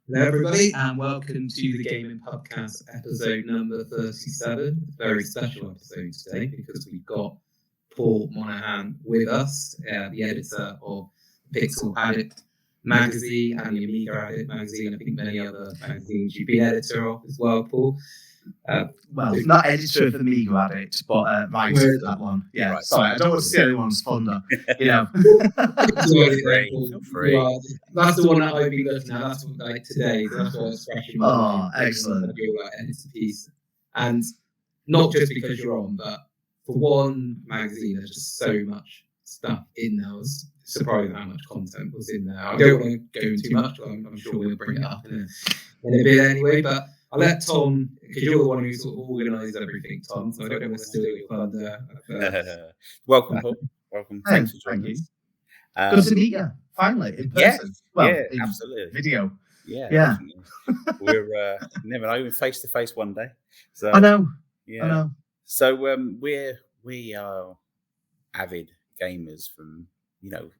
Hello, everybody, and welcome to the Gaming Pubcast episode number 37. Very special episode today because we've got Paul Monaghan with us, the editor of Pixel Addict magazine and the Amiga Addict magazine. I think many other magazines you've been editor of as well, Paul. Not editor of the Amiga Addict, but writer of that one. Yeah, right. Sorry, I don't want to see anyone's thunder. Free. That's the one that I've been looking at. That's what, like today. That's what I was scratching my mind. Excellent. Your editor piece, and not just because you're on, but for one magazine, there's just so much stuff in there. I was surprised how much content was in there. I don't want to go into too much. I'm sure we'll bring it up in a bit anyway, but I'll let Tom, because you're the one who sort of organises everything, Tom, so I don't want to steal your thunder. Welcome, Paul. Welcome. Thanks for joining us. Good to meet you, finally, in person. Absolutely. Video. Yeah. We're never know, face-to-face one day. So I know. Yeah. I know. So we are avid gamers from,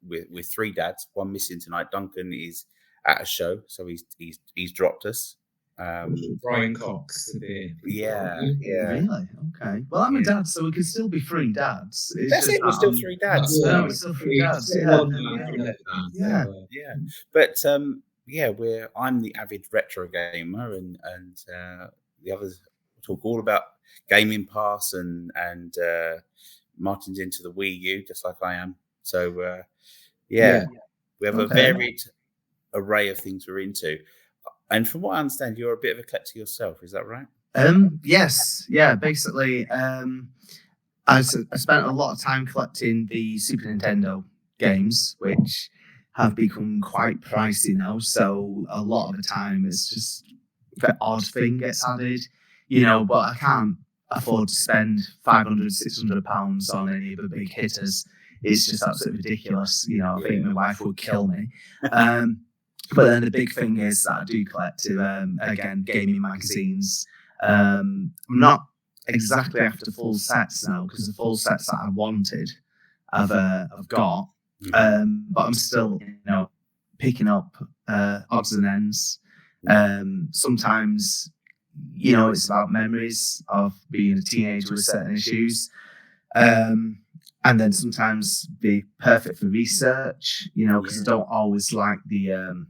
we're three dads, one missing tonight. Duncan is at a show, so he's dropped us. Brian Cox. Yeah. Really? Okay. Well, I'm a dad, so we can still be three dads. That's it. We're still three dads. No, we're still three dads. Yeah. But I'm the avid retro gamer, and the others talk all about Gaming Pass and Martin's into the Wii U, just like I am. So we have a varied array of things we're into. And from what I understand, you're a bit of a collector yourself. Is that right? Yes. Yeah. Basically, I spent a lot of time collecting the Super Nintendo games, which have become quite pricey now. So a lot of the time, it's just the odd thing gets added, But I can't afford to spend £500-600 on any of the big hitters. It's just absolutely ridiculous. I think my wife would kill me. But then the big thing is that I do collect, again, gaming magazines. I'm not exactly after full sets now, because the full sets that I wanted, I've got. But I'm still, picking up odds and ends. Sometimes, it's about memories of being a teenager with certain issues. And then sometimes be perfect for research, because I don't always like the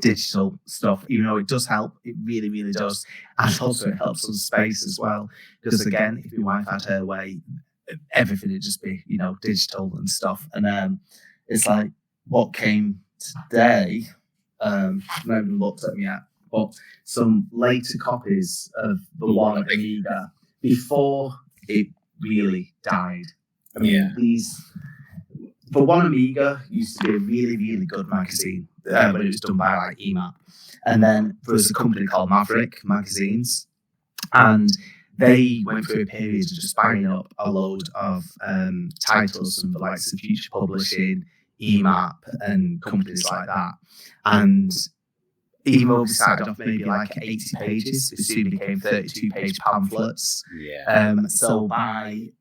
digital stuff, even though it does help. It really, really does. And also it helps on space as well. Because again, if your wife had her way, everything would just be, digital and stuff. And it's like what came today, I haven't even looked at me yet, but some later copies of the one Amiga before it really died. I mean, the one Amiga used to be a really, really good magazine when it was done by like EMAP. And then there was a company called Maverick Magazines, and they went through a period of just buying up a load of titles from the likes of Future Publishing, EMAP, and companies like that. And even though we started off maybe like 80 pages, it soon became 32-page pamphlets. So by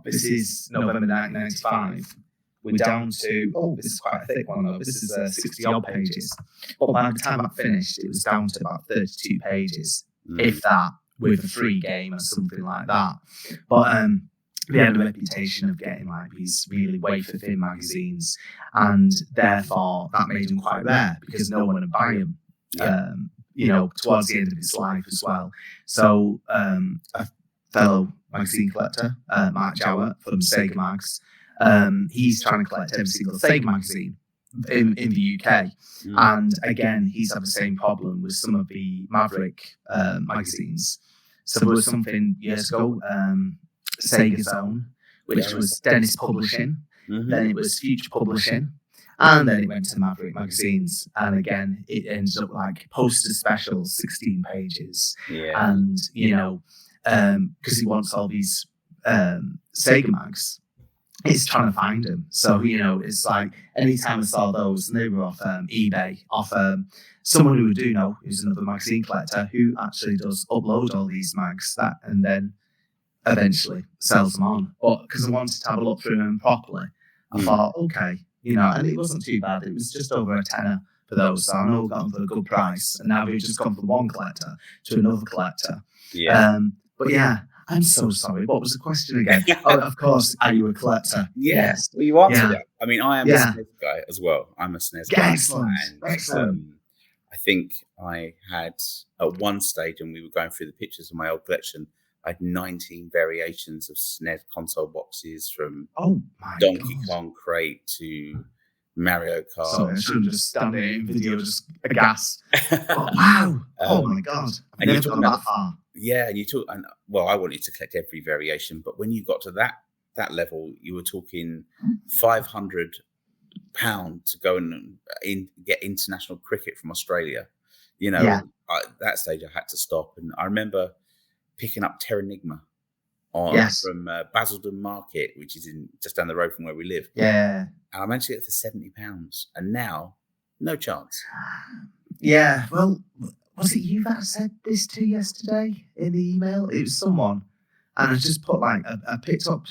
this is November 1995. We're down to, this is quite a thick one though. This is 60-odd pages. But by the time I finished, it was down to about 32 pages, if that, with a free game or something like that. But we had a reputation of getting like these really wafer-thin magazines, and therefore that made them quite rare because no one would buy them. Towards the end of his life as well. So a fellow magazine collector, Mark Jowett from Sega Mags, he's trying to collect every single Sega magazine in the UK. And again, he's had the same problem with some of the Maverick magazines. So there was something years ago, Sega Zone, which was Dennis Publishing, then it was Future Publishing, and then it went to Maverick Magazines. And again, it ends up like poster specials, 16 pages. And, because he wants all these Sega mags, it's trying to find them. So, it's like anytime I saw those, and they were off eBay, off someone who we do know, who's another magazine collector, who actually does upload all these mags and then eventually sells them on. But because I wanted to have a look through them properly, I thought, okay, and it wasn't too bad. It was just over a tenner for those. So I know we got them for a good price. And now we've just gone from one collector to another collector. Yeah. But yeah, I'm so sorry. What was the question again? Oh, of course, are you a collector? Yes. Well, you answered it. I mean, I am a SNES guy as well. I'm a SNES guy. Excellent. I think I had, at one stage, and we were going through the pictures of my old collection, I had 19 variations of SNES console boxes, from Donkey Kong Crate to Mario Kart. Sorry, I should have just stand there in video, just aghast. Wow! Oh my god! I've never gone that far. Yeah, and I wanted to collect every variation, but when you got to that level, you were talking £500 to go and get international cricket from Australia. You know, at that stage I had to stop, and I remember picking up Terranigma from Basildon Market, which is just down the road from where we live. Yeah, and I managed to get it for £70, and now no chance. Yeah, well, was it you that said this to yesterday in the email? It was someone, and I just put I picked up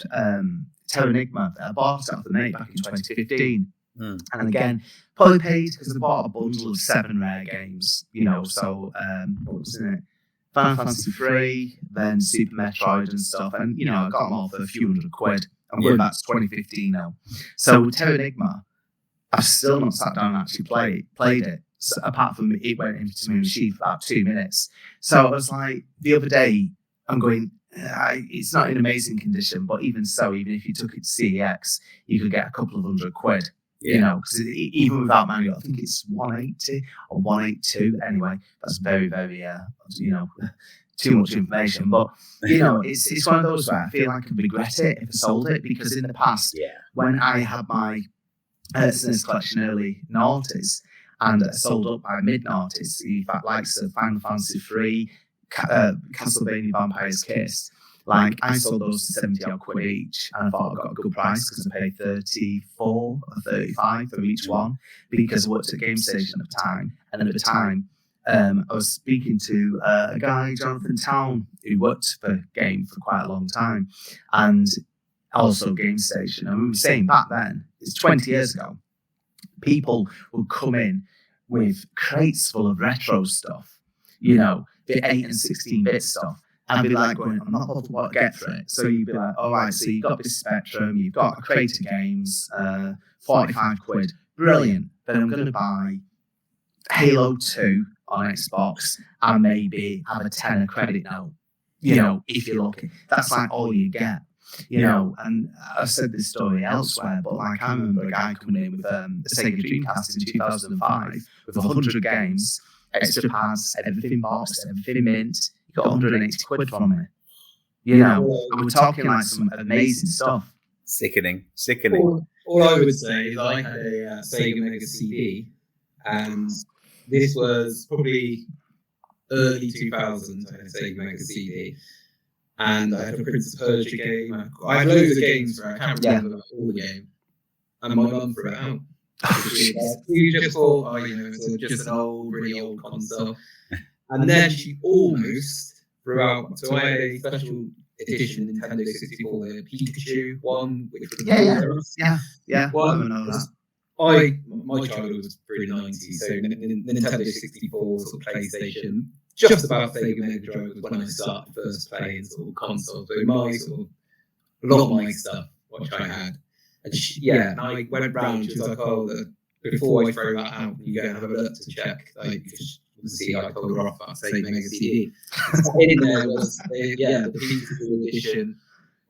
Terranigma that I bought off the mate back in 2015. And again, probably paid because I bought a bundle of 7 rare games, you know, so what was in it? Final Fantasy 3, then Super Metroid and stuff, and, you know, I got them all for a few £100. I'm going back to 2015 now. So with Terranigma, I've still not sat down and actually played it, so apart from it went into my machine for about 2 minutes. So I was like, the other day, I'm going, it's not in amazing condition, but even so, even if you took it to CEX, you could get a couple of £100. You know, because even without manual, I think it's 180 or 182. Anyway, that's very, very, you know, too much information. But, you know, it's one of those where I feel like I could regret it if I sold it, because in the past, when I had my SNES collection early noughties and sold up by mid noughties, the likes of Final Fantasy 3, Castlevania Vampire's Kiss, like, I sold those for 70 odd quid each, and I thought I got a good price because I paid 34 or 35 for each one, because I worked at Game Station at the time. And at the time, I was speaking to a guy, Jonathan Town, who worked for Game for quite a long time, and also Game Station. And we were saying back then, it's 20 years ago, people would come in with crates full of retro stuff, you know, the 8 and 16-bit stuff. I'd be like going, I'm not bothered what I get for it. So you'd be like, all right, so you've got this Spectrum, you've got a crate of games, 45 quid. Brilliant. Then I'm going to buy Halo 2 on Xbox and maybe have a tenner credit note, you know, if you're lucky. That's like all you get, you know. And I've said this story elsewhere, but like I remember a guy coming in with a Sega Dreamcast in 2005 with 100 games, extra pads, everything boxed, everything mint. Got 180 quid from it. You know, and we're talking like some amazing stuff. Sickening. All I would say is I had a Sega Mega CD, and this was probably early 2000s. I had a Sega Mega CD, and I had a Prince of Persia game. I had loads of games for it. I can't remember all the game. And my mum threw it out. You just thought, oh, you know, it's just an really old console. And then she almost threw out. So I had a special edition Nintendo 64, the Pikachu one, which was yeah. One, my childhood was through the 90s, so Nintendo 64, sort of PlayStation, just about Sega Mega Drive was when I started first playing sort of consoles. So my sort of a lot of my stuff, which I had, and I went round. She was like, "Oh, before I throw that out, you go and have a look to check." Like, see, I told her off about Sega Mega CD. In there was the Pikachu edition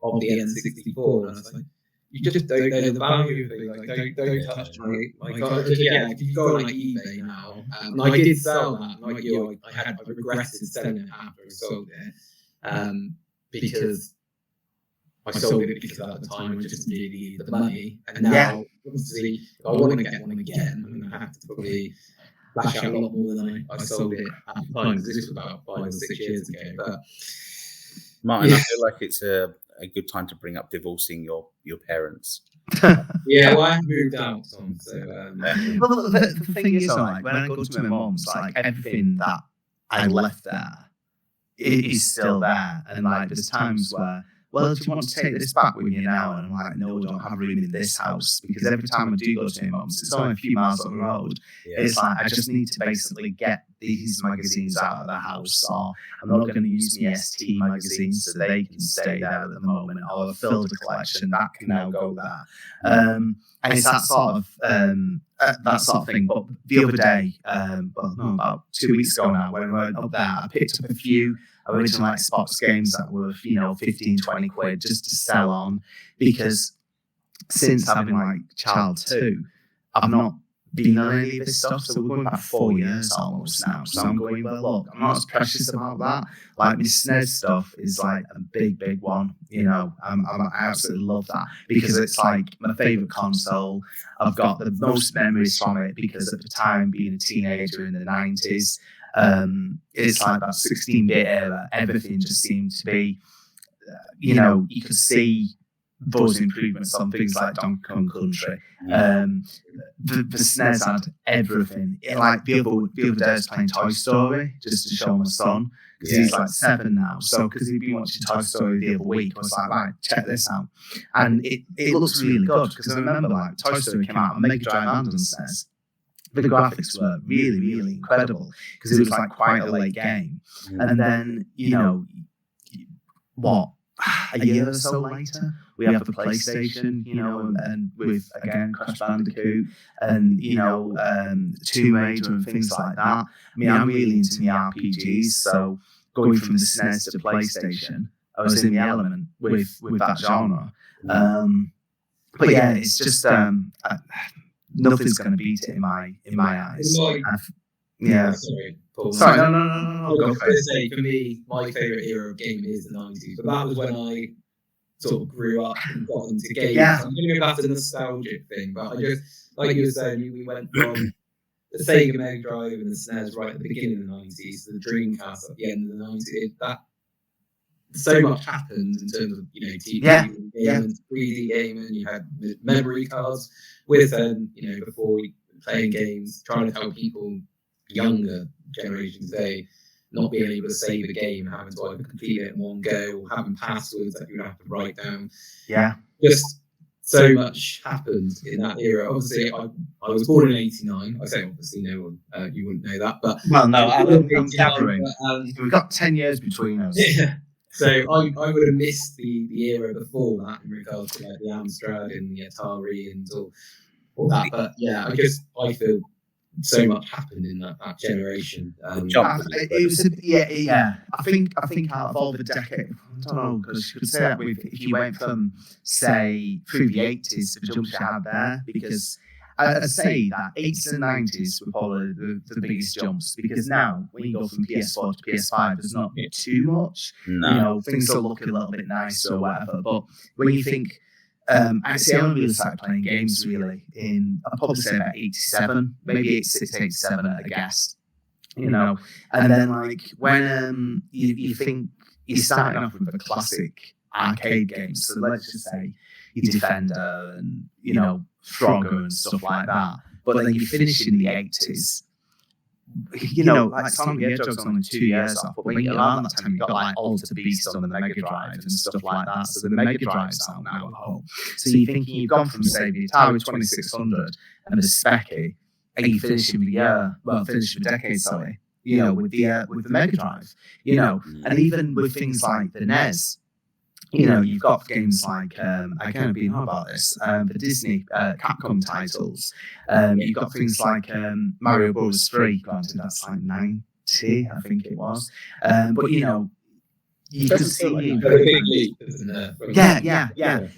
of the N64, and I was like, you just don't know the value of it. Like, don't touch my God. If you go on like eBay now, and I did sell that. Like, I regretted selling it after I sold it, because I sold it because at the time I just really needed the money, and now obviously if I want to get one again, I'm going to have to probably lash out a lot more than I sold it at the time, because this was about 5 or 6 years ago. But Martin, I feel like it's a good time to bring up divorcing your parents. Well, I moved out, so well, the thing is, like, when I go to my mum's, like, everything that I left there is still there, and like there's times where, well, do you want to take this back with you now? And I'm like, no, we don't have room in this house, because every time I do go to my mum's, it's only a few miles up the road. Yeah. It's like, I just need to basically get these magazines out of the house, or I'm not going to use my ST magazines, so they can stay there at the moment, or I've filled a collection that can now go there. And it's that sort of thing. But the other day, about 2 weeks ago now, when I went up there, I picked up a few original Xbox games that were, 15, 20 quid just to sell on, because since having like child 2, I've not been on any of this stuff. So we're going back 4 years almost now. So I'm going, well, look, I'm not as precious about that. Like, my SNES stuff is like a big, big one. I absolutely love that, because it's like my favourite console. I've got the most memories from it, because at the time, being a teenager in the 90s, it's like that 16-bit era. Everything just seemed to be, you could see those improvements on things like Donkey Kong Country. The SNES had everything. Like the other day, I was playing Toy Story just to show my son, because he's like 7 now. So because he'd been watching Toy Story the other week, I was like, right, check this out. And it looks really good, because I remember like Toy Story came out on Mega Drive and on SNES. The graphics were really, really incredible, because it was like quite a late game. And then, a year or so later, we have the PlayStation, and with, again, Crash Bandicoot and, Tomb Raider and things like that. I mean, I'm really into the RPGs, so going from the SNES to PlayStation, I was in the element with that genre. But yeah, it's just nothing's going to beat it in my eyes. Sorry, Paul. Sorry, no. I was going to say, for me, my favourite era of gaming is the 90s, but that was when I sort of grew up and got into games. Yeah. I'm going to go back to the nostalgic thing, but I just, like you were saying, we went from the Sega Mega Drive and the SNES right at the beginning of the 90s to the Dreamcast at the end of the 90s. That so much happened in terms of, TV gaming, 3D gaming. You had memory cards with, before playing games, trying to tell people, younger generations today, not being able to save a game, having to either complete it in one go, or having passwords that you have to write down. Yeah. Just so much happened in that era. Obviously, I was born in 89. I say obviously, no one, you wouldn't know that, but... Well, no, I'm gathering. We've got 10 years between us. Yeah. So I would have missed the era before that in regards to like the Amstrad and the Atari and all that. But yeah, I feel so much happened in that generation. It was I think out of all the decade, I don't know, because you could say that if you went from, say, through the 80s, the jumps you had there, because I'd say that 80s and 90s were probably the biggest jumps, because now when you go from PS4 to PS5, there's not too much. No. Things will look a little bit nicer or whatever, but when you think, actually, I only really started playing games really I'd probably say about 87, maybe 86, 87 at a guess, and then like when you think you're starting off with the classic arcade games, so let's just say your Defender and Frogger and stuff like that, but then you finish in the 80s. Like Sonic the Hedgehog's only 2 years off, but when you're around that time, you've got like Alter Beast on the Mega Drive and stuff like that. So the Mega Drive's out now at home. So you're thinking you've gone from, say, the Atari 2600 and the Speccy, and you finish the decade, sorry, with the Mega Drive, and even with things like the NES. You've got games like, I kind of been on about this, the Disney Capcom titles. You've got things like Mario Bros. 3, granted that's like 90, I think it was. But, you can see... Yeah.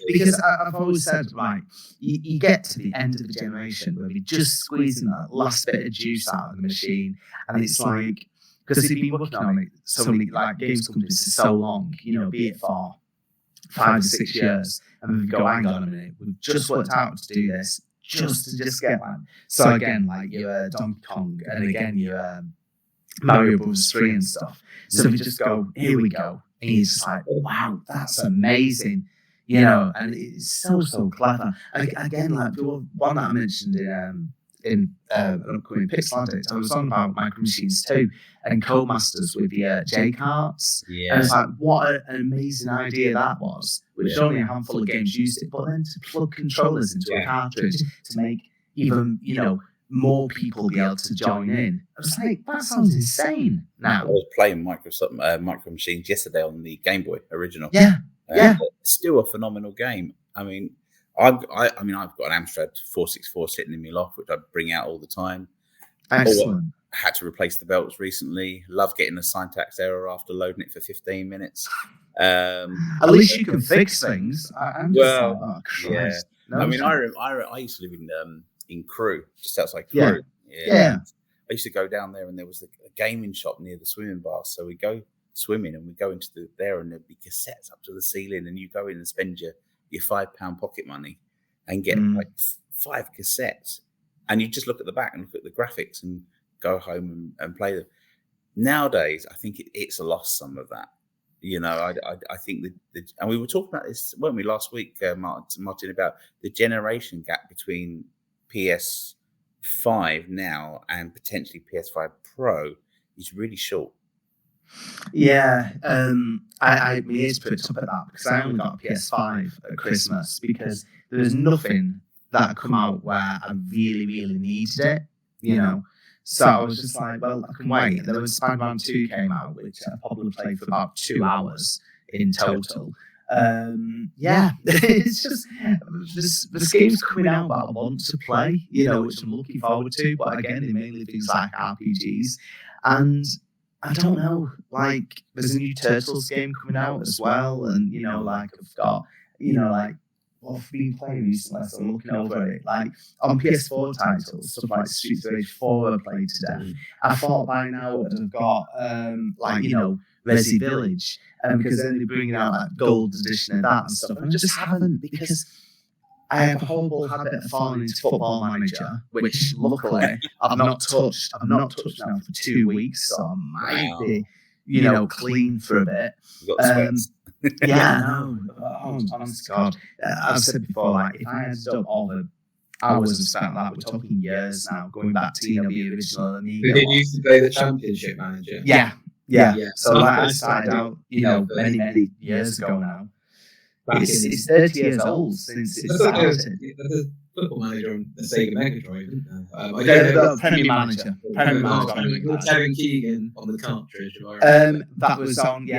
Because I've always said, right, you get to the end of the generation where you're just squeezing that last bit of juice out of the machine, and it's like, because they've been working on it, so many like games companies for so long, be it for 5 or 6 years, and then we go, hang on a minute, we've just worked out to do this, just get one. So again, like your Donkey Kong, and again your Mario Bros. 3 and stuff. So we just go, here we go, and you're just like, wow, that's amazing, and it's so clever. And again, like the one that I mentioned in an upcoming Pixel Addict, I was on about Micro Machines 2 and Codemasters with the J-carts. Yeah. And it's like, what an amazing idea that was, which only a handful of games used it, but then to plug controllers into a cartridge to make even, more people be able to join in. I was like, that sounds insane now. I was playing Micro Machines yesterday on the Game Boy original. Yeah. Still a phenomenal game. I mean, I've got an Amstrad 464 sitting in my loft, which I bring out all the time. Excellent. I had to replace the belts recently. Love getting a syntax error after loading it for 15 minutes. At least you can fix things. No, I mean, I used to live in Crewe, just outside Crewe. Yeah. I used to go down there, and there was a gaming shop near the swimming bath. So we go swimming, and we go into there, and there'd be cassettes up to the ceiling, and you go in and spend your £5 pocket money and get like 5 cassettes, and you just look at the back and look at the graphics and go home and play them. Nowadays, I think it's lost some of that. I think and we were talking about this, weren't we, last week, Martin, about the generation gap between PS5 now and potentially PS5 Pro is really short. Yeah, my ears pricked up at that because I only got a PS5 at Christmas because there was nothing that had come out where I really, really needed it, So I was just like, well, I can wait. And then when Spider-Man 2 came out, which I probably played for about 2 hours in total, it's just this game's coming out that I want to play, which I'm looking forward to. But again, they're mainly things like RPGs. And I don't know, like, there's a new Turtles game coming out as well. And, I've got, what I've been playing recently, so I'm looking over it. Like, on PS4 titles, stuff like Streets of Rage 4 I played today. I thought by now I'd have got, Resi Village. Because then they're bringing out that gold edition of that and stuff. And I just haven't, because I have a horrible habit of falling into Football Manager, which luckily I've not touched. I've not touched now for 2 weeks, so I might be, clean for a bit. Honest to God. I've said before, like, if I had done all the hours of spent that, we're talking years now, going back to the original Amiga. Did you used to play the Championship Manager? Yeah. So like, I started out, many years ago now. It's 30 years old since it started. The Football Manager on the Sega Mega Drive, didn't there? The Premier Manager. Kevin Keegan on the cartridge. That was on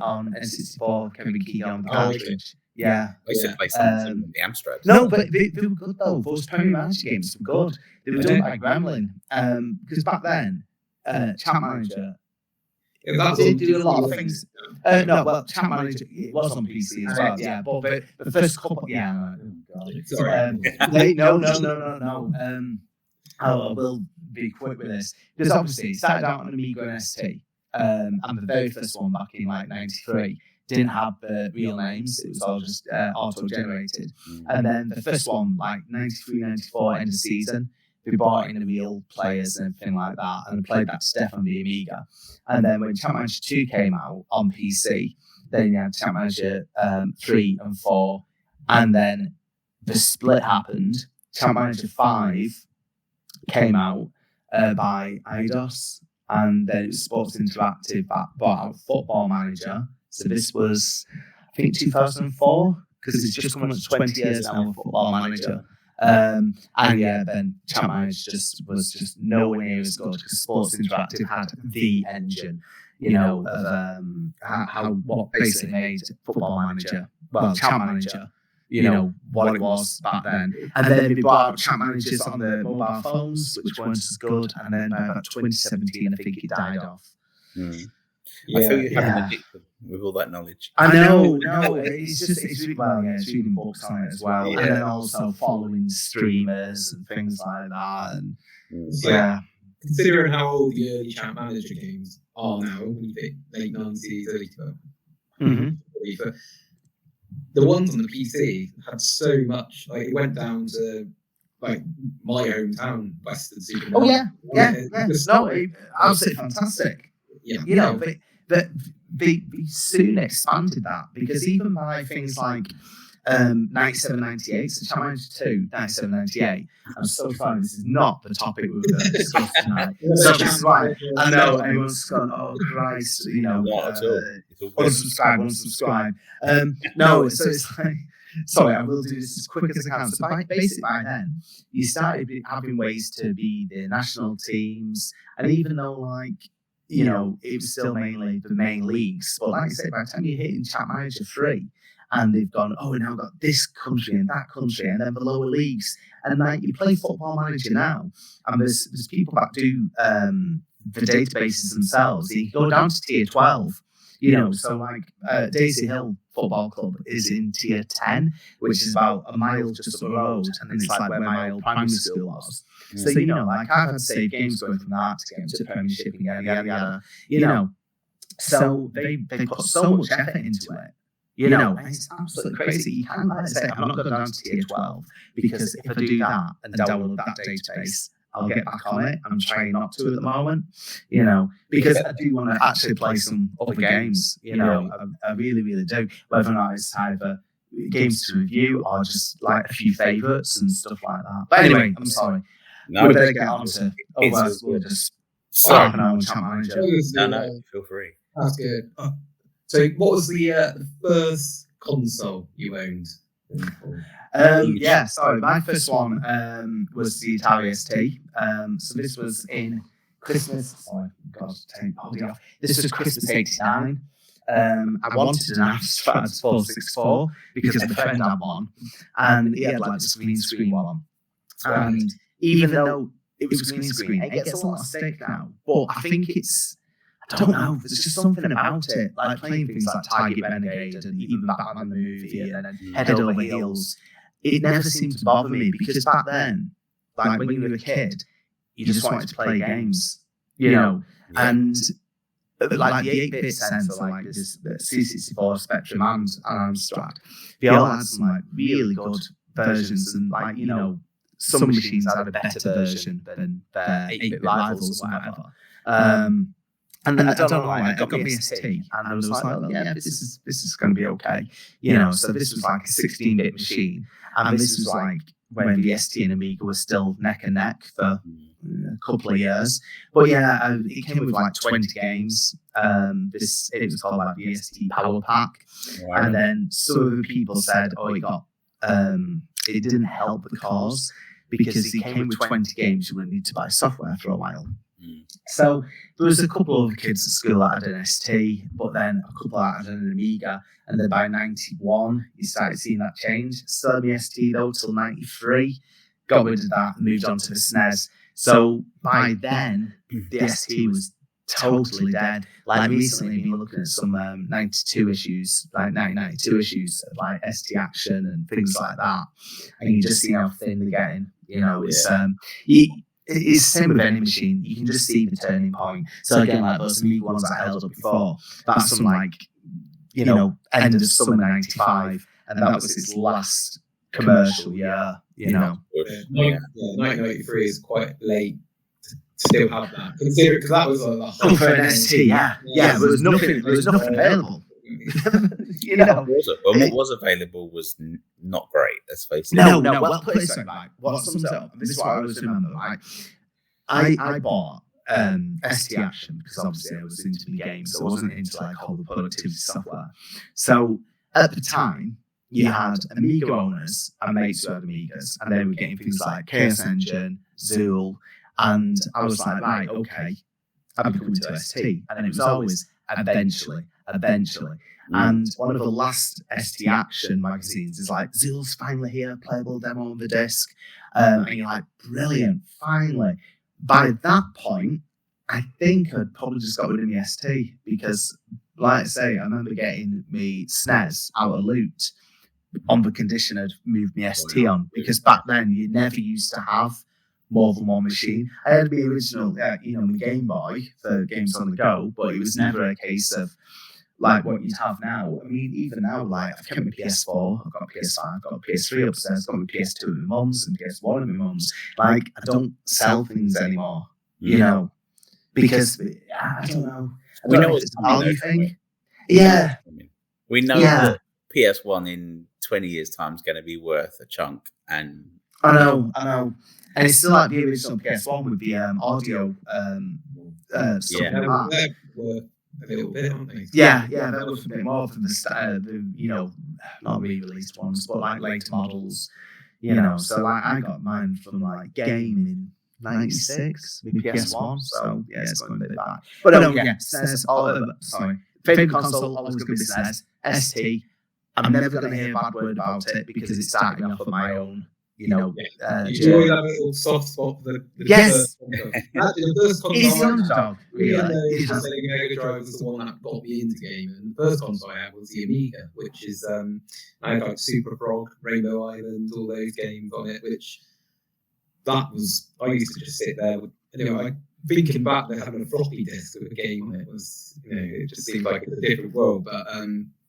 on N64, Kevin Keegan on the cartridge. Yeah. I used to play something with the Amstrad. No, but they were good though. Those Premier Manager games were good. They were done by Gremlin. Because back then, Champ Manager, they do a lot of things. Champ Manager, it was on PC as well. Yeah, but the first couple, Sorry. No. I will be quick with this because obviously it started out on Amiga and ST, and the very first one back in like '93 didn't have real names. It was all just auto-generated, and then the first one, like '93, '94, end of season, we brought in the real players and everything like that, and I played that stuff on the Amiga. And then when Champ Manager 2 came out on PC, then you had Champ Manager 3 and 4, and then the split happened. Champ Manager 5 came out by Eidos, and then it was Sports Interactive that bought out Football Manager. So this was, I think, 2004, because it's just coming up to 20 years now of Football Manager. Then Champ Manager was just nowhere near as good because Sports Interactive had the engine, of what basically made Football Manager, Champ Manager, what it was back then. And then they brought out Champ Managers on the mobile phones, which weren't as good. And then by about 2017, I think it died off. I feel you have an addiction with all that knowledge. I know, it's reading books on it as well, and then also following streamers and things like that. And considering how old the early Champ Manager games are now, when you think late 90s, early 2000s, the ones on the PC had so much. Like, it went down to like my hometown, Western Supermarket. Absolutely fantastic. But they soon expanded that, because even by things like 97, 98, so Chat Manager 2, 97, 98. I'm so sorry, this is not the topic we're going to discuss tonight. So this is why I know everyone's gone, oh Christ, unsubscribe. No, so it's like, sorry, I will do this as quick as I can. So basically by then, you started having ways to be the national teams, and even though it was still mainly the main leagues, but like I say, by the time you're hitting Chat Manager 3, and they've gone, oh, we've now got this country and that country, and then the lower leagues. And you play Football Manager now, and there's people that do the databases themselves. You go down to tier 12, so Daisy Hill Football Club is in tier 10, which is about a mile just up the road, and then it's like where my old primary school was. So, I've had to save games going from that to get into Premiership and yada, yada. So they put so much effort into it. And it's absolutely crazy. You can't say, I'm not going down to tier 12 because if I do that and download that database, I'll get back on it. I'm trying not to at the moment, because I do want to actually play some other games. I really, really do. Whether or not it's either games to review or just like a few favourites and stuff like that. But anyway, I'm sorry. No, we better get on to otherwise we'll just half an hour on Chat Manager. No, feel free. That's good. So, what was the first console you owned? Sorry, my first one was the Atari ST. So this was in Christmas. Sorry, God, hold it off. This was Christmas '89. I wanted an Amstrad 464 because my friend had one, and he had like the green screen one. And even though it was green screen, it gets a lot of stick now. But I think I don't know. There's just something about it, like playing things like Target Renegade and even Batman the movie and then Head Over Heels. It never seemed to bother me because back then, like when you were a kid, you just wanted to play games, and like the 8-bit sensor, like this C64 Spectrum and Amstrad, they all had some like really good versions, and some machines had a better version than their 8-bit rivals or whatever. And then I don't know, I got the ST, and I was like, this is going to be okay. So this was like a 16-bit machine, and this was like when the ST and Amiga were still neck and neck for a couple of years. But it came with like 20 games. It was called like the ST Power Pack, and then some of the people said, it didn't help the cause because it came with 20 games. You wouldn't need to buy software for a while. So there was a couple of kids at school that had an ST, but then a couple that had an Amiga, and then by 91 you started seeing that change. Still had the ST though till 93, got rid of that and moved on to the SNES. So by then the ST was totally dead. Like recently been looking at some 92 issues, like 1992 issues of like ST Action and things like that, and you just see how thin they're getting. It's the same with any machine. You can just see the turning point. So again, like those Amiga ones I held up before, that's from end of summer '95, and that was its last commercial year. 1993 is quite late to still have that. Consider because that was a whole for an ST. Yeah, there was nothing available. What was available was not great. Let's face it. No. Well, put it this way, right? What sums up? This is what I always remember. Right? I bought ST Action because obviously I was into the games, so I wasn't into like all the productivity software. So at the time, you had Amiga owners and mates who had Amigas, and they were getting things like Chaos Engine, Zool, and I was like, right, okay, I'm coming to ST, and then it was always eventually. And one of the last ST Action magazines is like, Zool's finally here, playable demo on the disc. And you're like, brilliant, finally. By that point, I think I'd probably just got rid of my ST because, like I say, I remember getting me SNES out of loot on the condition I'd moved my ST on, because back then you never used to have more than one machine. I had the original, my Game Boy for games on the go, but it was never a case of like what you'd have now. I mean, even now, like I've kept my PS4, I've got a PS5, I've got a PS3 upstairs, I've got my PS2 at my mum's and PS1 at my mum's. Like I don't sell things anymore, because I don't know. We know it's a value thing. Yeah. We know that PS1 in 20 years' time is going to be worth a chunk. And I know. And it's still like the original PS1 with the audio stuff in that. They're worth a little bit, aren't they? Yeah, that was a bit more from the not re-released ones, but like later models, So like I got mine from like Game in '96 with PS1, so yeah, it's going a bit back. But no, SNES. Favorite console always going to be SNES. ST. I'm never going to hear a bad word about it because it's starting off of my own. You always have a little soft spot for the yes. first console. Actually, the first console He's the underdog, really. The Mega Drive was the one that got me into gaming. And the first console I had was the Amiga, which is I had like Super Frog, Rainbow Island, all those games on it. Which I used to just sit there with, thinking back, that having a floppy disk with a game on it was, it just seemed like it's a different world.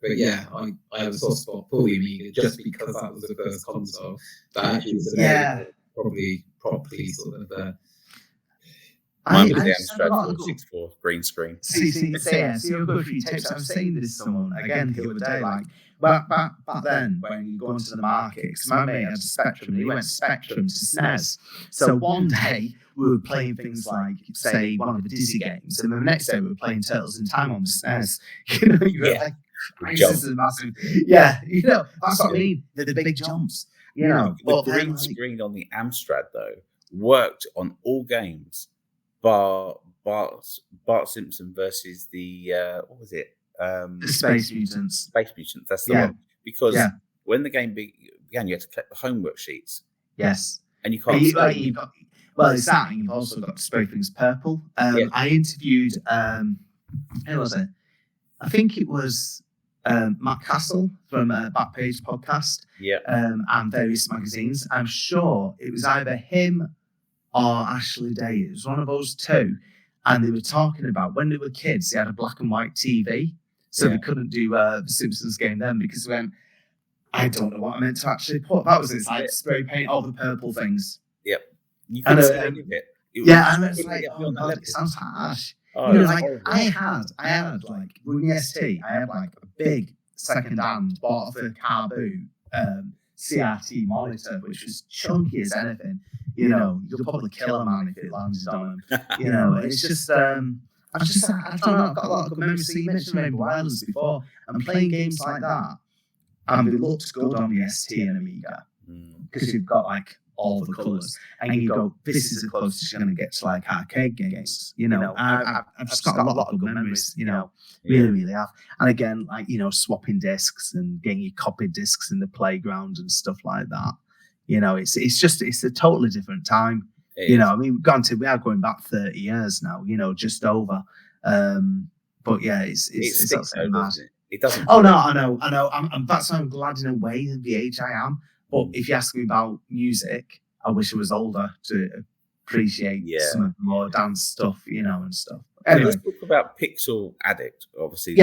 But yeah, I have a soft spot for the Amiga just because that was the first console that actually was probably properly sort of. Mine was the Amstrad 464 green screen. See, you'll go through your tapes. I was saying this to someone again the other day, like back then when you go into the market, because my mate had a Spectrum, and he went Spectrum to SNES. So one day we were playing things like, say, one of the Dizzy games, and the next day we were playing Turtles in Time on the SNES. You were like, this is massive. Yeah, that's what I mean. The big jumps. The green screen on the Amstrad though worked on all games, bar Bart Simpson versus the what was it? The Space Mutants. Space Mutants. That's the one. Because when the game began, you had to collect the homework sheets. Yes, and you can't. It's that, and you've also got to spray things purple. I interviewed. Who was it? I think it was Matt Castle from Backpage Podcast. And various magazines. I'm sure it was either him or Ashley Day. It was one of those two. And they were talking about when they were kids, they had a black and white TV. So they couldn't do the Simpsons game then because I don't know what I meant to actually put. That was it. Like spray paint all the purple things. Yep. You couldn't see any of it. And it's like, oh God, it sounds harsh. I had like with the ST, I had like a big second-hand bought off a car boot CRT monitor, which was chunky as anything. You could probably kill a man if it landed on him. It's just, I don't know, I've got a lot of good memories. So you mentioned Rainbow Islands before, and playing games like that, and it looks good on the ST and Amiga, because you've got like all the colours, and you go, this is the closest you're going to get to like arcade games. I've just got a lot of good memories, really, really have. And again, like, swapping discs and getting your copied discs in the playground and stuff like that. It's a totally different time. We are going back 30 years now, just over. But yeah, it's sticks though, doesn't it? It doesn't. Oh no, I know. That's why I'm glad in a way at the age I am. But if you ask me about music, I wish I was older to appreciate some of the more dance stuff, and stuff. Anyway, let's talk about Pixel Addict, obviously,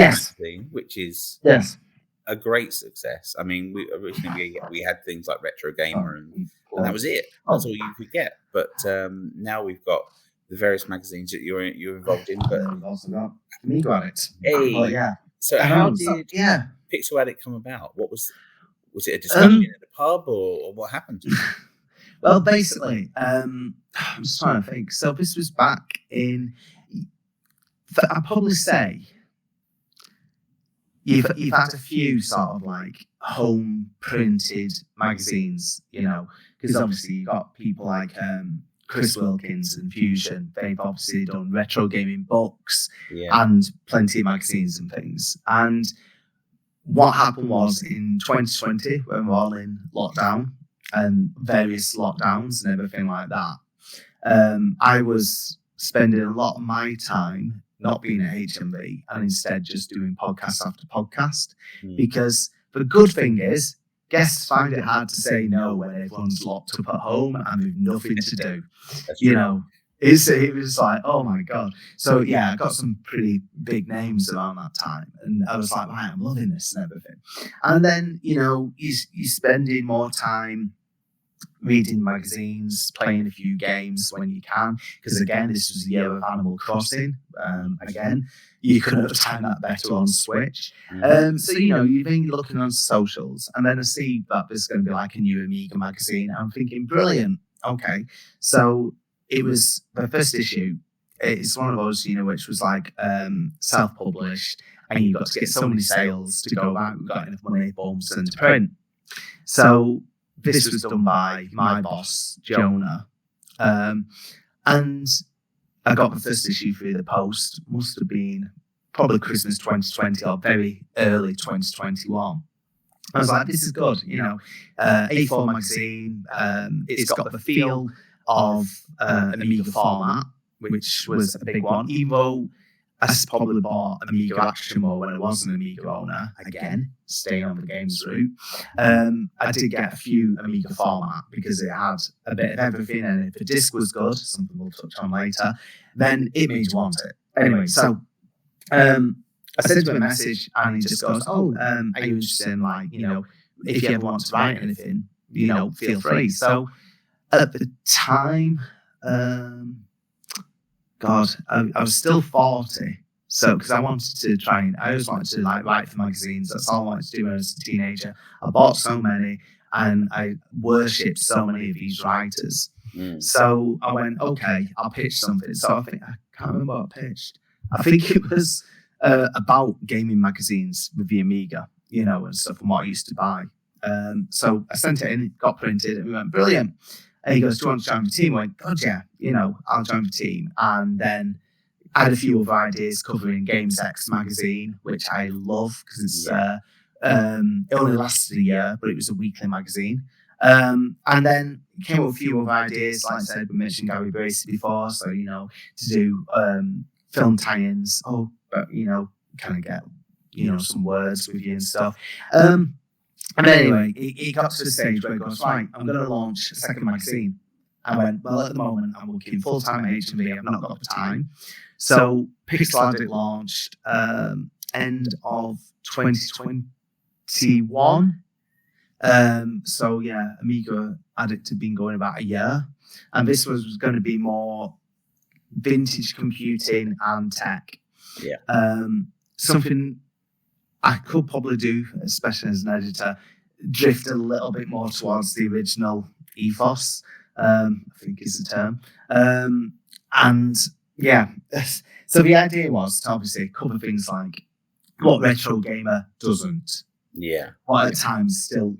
which is a great success. I mean, we originally we had things like Retro Gamer, and that was it. That's all you could get. But now we've got the various magazines that you're involved in. But we've also got Amigo Addict. So how did Pixel Addict come about? What was it a discussion at the pub, or what happened? Well, basically, I'm just trying to think. So this was back in, I'd probably say, you've had a few sort of like home printed magazines, because obviously you've got people like Chris Wilkins and Fusion. They've obviously done retro gaming books and plenty of magazines and things. And what happened was in 2020, when we're all in lockdown and various lockdowns and everything like that, I was spending a lot of my time not being at HMV and instead just doing podcast after podcast. Because the good thing is, guests find it hard to say no when everyone's locked up at home and with nothing to do. It was like, oh my God. So yeah, I got some pretty big names around that time. And I was like, right, I'm loving this and everything. And then, you're spending more time reading magazines, playing a few games when you can, because again, this was the year of Animal Crossing. Again, you couldn't have timed that better on Switch. So, you've been looking on socials, and then I see that there's going to be like a new Amiga magazine. I'm thinking, brilliant. Okay. So it was the first issue. It's one of those, which was like self-published, and you got to get so many sales to go out. We got enough money, boom, send to print. So this was done by my boss, Jonah. And I got the first issue through the post. Must have been probably Christmas 2020 or very early 2021. I was like, this is good, A4 magazine. It's got the feel of an Amiga format, which was a big one, even though I probably bought Amiga Action more when I was an Amiga owner. Again, staying on the games route. I did get a few Amiga format because it had a bit of everything, and if the disc was good, something we'll touch on later, then it made you want it. Anyway, so I sent him a message, and he just goes, are you interested in, if you ever want to write anything, feel free. So at the time, I was still 40. So, because I wanted to I always wanted to write for magazines. That's all I wanted to do when I was a teenager. I bought so many, and I worshipped so many of these writers. So I went, okay, I'll pitch something. So I can't remember what I pitched. I think it was about gaming magazines with the Amiga, and stuff, and what I used to buy. So I sent it in, it got printed, and we went, brilliant. And he goes, do you want to join the team? I went, God, yeah, I'll join the team. And then I had a few other ideas covering Games X magazine, which I love because it's it only lasted a year, but it was a weekly magazine. And then came up with a few other ideas. Like I said, we mentioned Gary Bracey before, so, to do film tie-ins. But, kind of get, some words with you and stuff. And anyway, he got to the stage where he goes, right, I'm going to launch a second magazine. I went, well, at the moment, I'm working full-time at HMV. I've not got the time. So Pixel Addict launched end of 2021. So, yeah, Amiga Addict had been going about a year. And this was going to be more vintage computing and tech. Yeah. Something I could probably do, especially as an editor, drift a little bit more towards the original ethos, I think is the term. And yeah, so the idea was to obviously cover things like what Retro Gamer doesn't. Yeah. But at times still,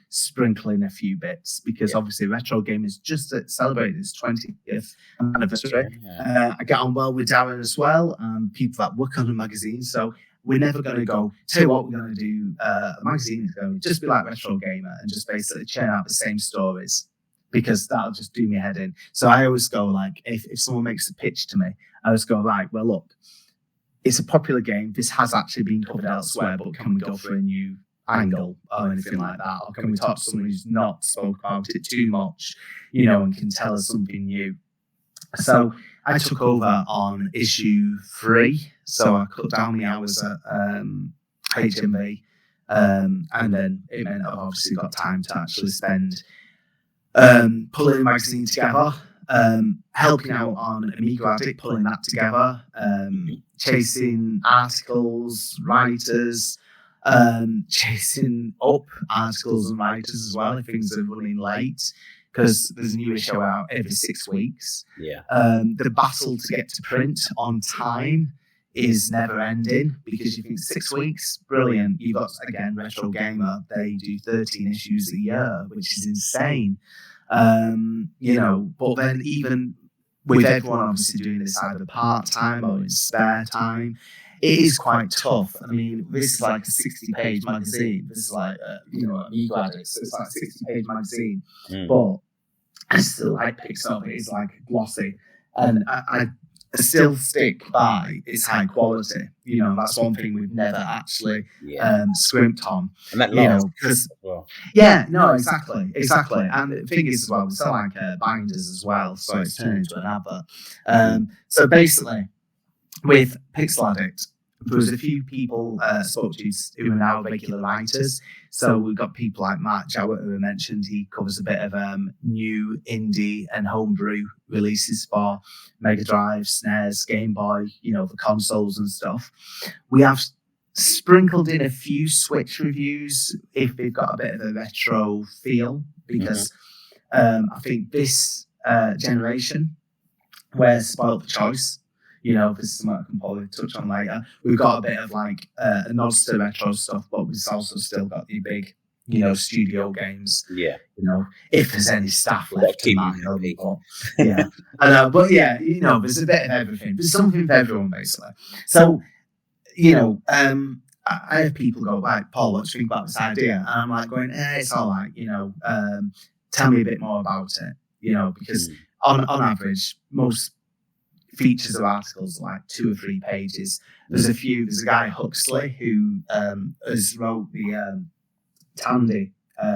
sprinkling a few bits, because obviously Retro Gamer is just celebrated its 20th anniversary. Yeah. I get on well with Darren as well, and people that work on the magazine, so we're never going to go, tell you what, we're going to do, a magazine is going to just be like Retro Gamer and just basically churn out the same stories, because that'll just do me head in. So I always go if someone makes a pitch to me, I always go, right, well, look, it's a popular game. This has actually been covered elsewhere, but can we go for a new angle or anything like that? Or can we talk to someone who's not spoke about it too much, and can tell us something new? So I took over on issue 3. So I cut down the hours at HMV. And then it meant I've obviously got time to actually spend pulling the magazine together, helping out on Amiga Addict, pulling that together, chasing articles, writers, chasing up articles and writers as well if things are running late, because there's a new issue out every 6 weeks. Yeah. The battle to get to print on time is never ending, because you think 6 weeks, brilliant. You've got, again, Retro Gamer, they do 13 issues a year, which is insane. But then even with everyone obviously doing this either part-time or in spare time, it is quite tough. I mean, this is like a 60-page magazine. This is like, Amiga Addict, so it's like a 60-page magazine. But I still picks up, it is like glossy. And I still stick by its high quality. That's one thing we've never actually scrimped on. And that lasts because well. Yeah, no, exactly. And the thing is as well, we sell binders as well, so it's turned into an advert. So basically, with Pixel Addict, there was a few people spoke to who are now regular writers. So we've got people like Matt Jowett, who I mentioned. He covers a bit of new indie and homebrew releases for Mega Drive, SNES, Game Boy, the consoles and stuff. We have sprinkled in a few Switch reviews if they've got a bit of a retro feel, because I think this generation, we're spoiled for choice. This is something I can probably touch on later. We've got a bit of like a nods to retro stuff, but we've also still got the big, studio games. Yeah. If there's any staff left to market. Yeah. But yeah, there's a bit of everything. There's something for everyone, basically. So, I have people go, like, Paul, what do you think about this idea? And I'm like going, it's all right, tell me a bit more about it, because on average, most features of articles are like 2 or 3 pages. There's a guy, Huxley, who has wrote the Tandy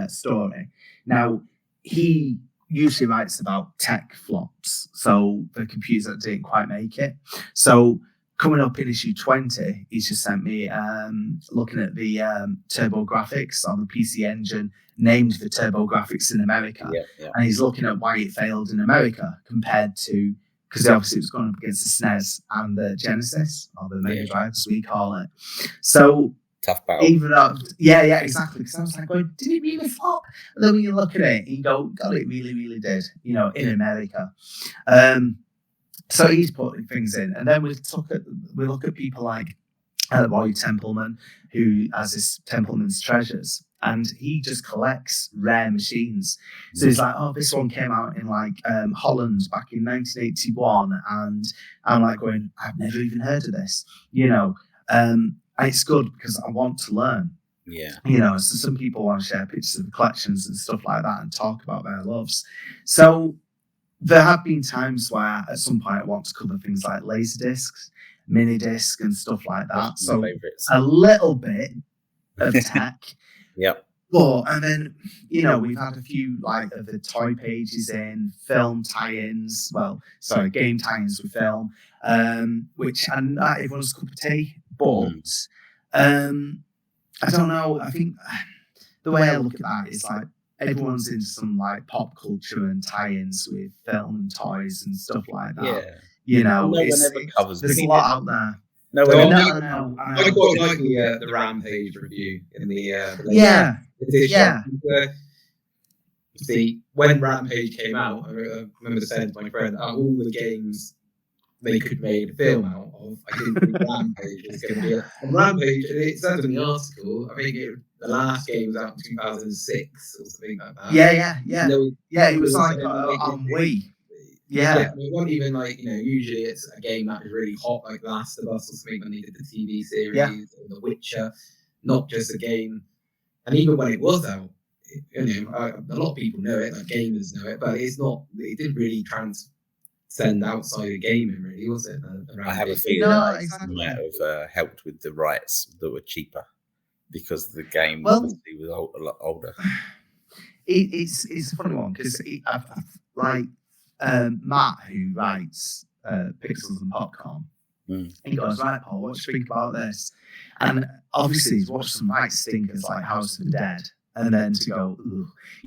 story. Now, he usually writes about tech flops, so the computers that didn't quite make it. So coming up in issue 20, he's just sent me looking at the TurboGrafx on the PC Engine named for TurboGrafx in America. And he's looking at why it failed in America compared to, because obviously it was going up against the SNES and the Genesis, or the Mega Drive as we call it. So tough battle. Even up, exactly. Because I was like, going, did it really flop? And then when you look at it, you go, God, it really, really did. In America. So he's putting things in, and then we look at people like Roy Templeman, who has this Templeman's Treasures, and he just collects rare machines. So he's like, this one came out in like Holland back in 1981, and I'm like going, I've never even heard of this, and it's good because I want to learn. So some people want to share pictures of the collections and stuff like that and talk about their loves. So there have been times where at some point I want to cover things like Laserdiscs, mini disc and stuff like that. So a little bit of tech. But, and then, we've had a few like of the toy pages in, film tie-ins, game tie-ins with film, which and not everyone's cup of tea. But I don't know, I think the way I look at that is like everyone's into some like pop culture and tie-ins with film and toys and stuff like that. There's a lot out there. I quite like the Rampage review in the edition. See, when Rampage came out, I remember saying to my friend, all the games they could make a film out of, I didn't think Rampage was going to be a Rampage. And it says in the article, I think the last game was out in 2006 or something like that. It was like on Wii. It wasn't even like, usually it's a game that is really hot, like Last of Us or something when they did the TV series or The Witcher, not just a game. And even when it was out, a lot of people know it, like gamers know it, but it didn't really transcend outside of gaming, really, was it? I have a feeling that might have helped with the rights that were cheaper because the game obviously was a lot older. It's a funny one because Matt, who writes Pixels and Popcorn, he goes, right, Paul, what do you think about this? And obviously he's watched some right stinkers like House of the Dead, and then to go,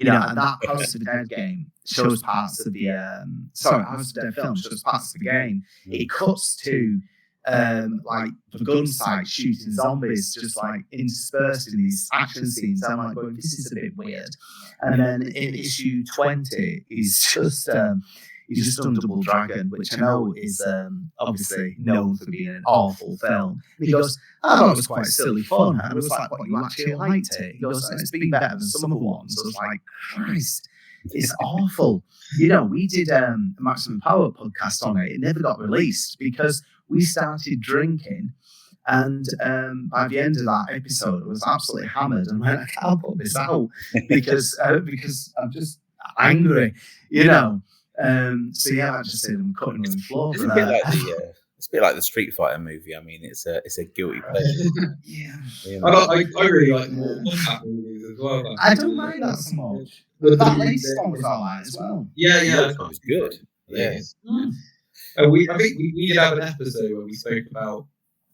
and that House of the Dead game shows parts of the House of the Dead film shows parts of the game. It cuts to like the gun site shooting zombies, just like interspersed in these action scenes. I'm like going, this is a bit weird. And then in issue 20, he's just done Double Dragon, which I know is obviously known for being an awful film. And he goes, I thought it was quite silly fun. And I was like, what, you actually liked it? He goes, it's been better than some other ones. I was like, Christ, it's awful. We did a Maximum Power podcast on it. It never got released because we started drinking, and by the end of that episode, I was absolutely hammered and went, I can't put this out because I'm just angry, So I just said I'm cutting on the floor. It's a bit like the Street Fighter movie. I mean, it's a guilty pleasure. I really like more combat movies as well. I don't mind that so much. But that latest one was alright as well. It was good. I think we did have an episode where we spoke about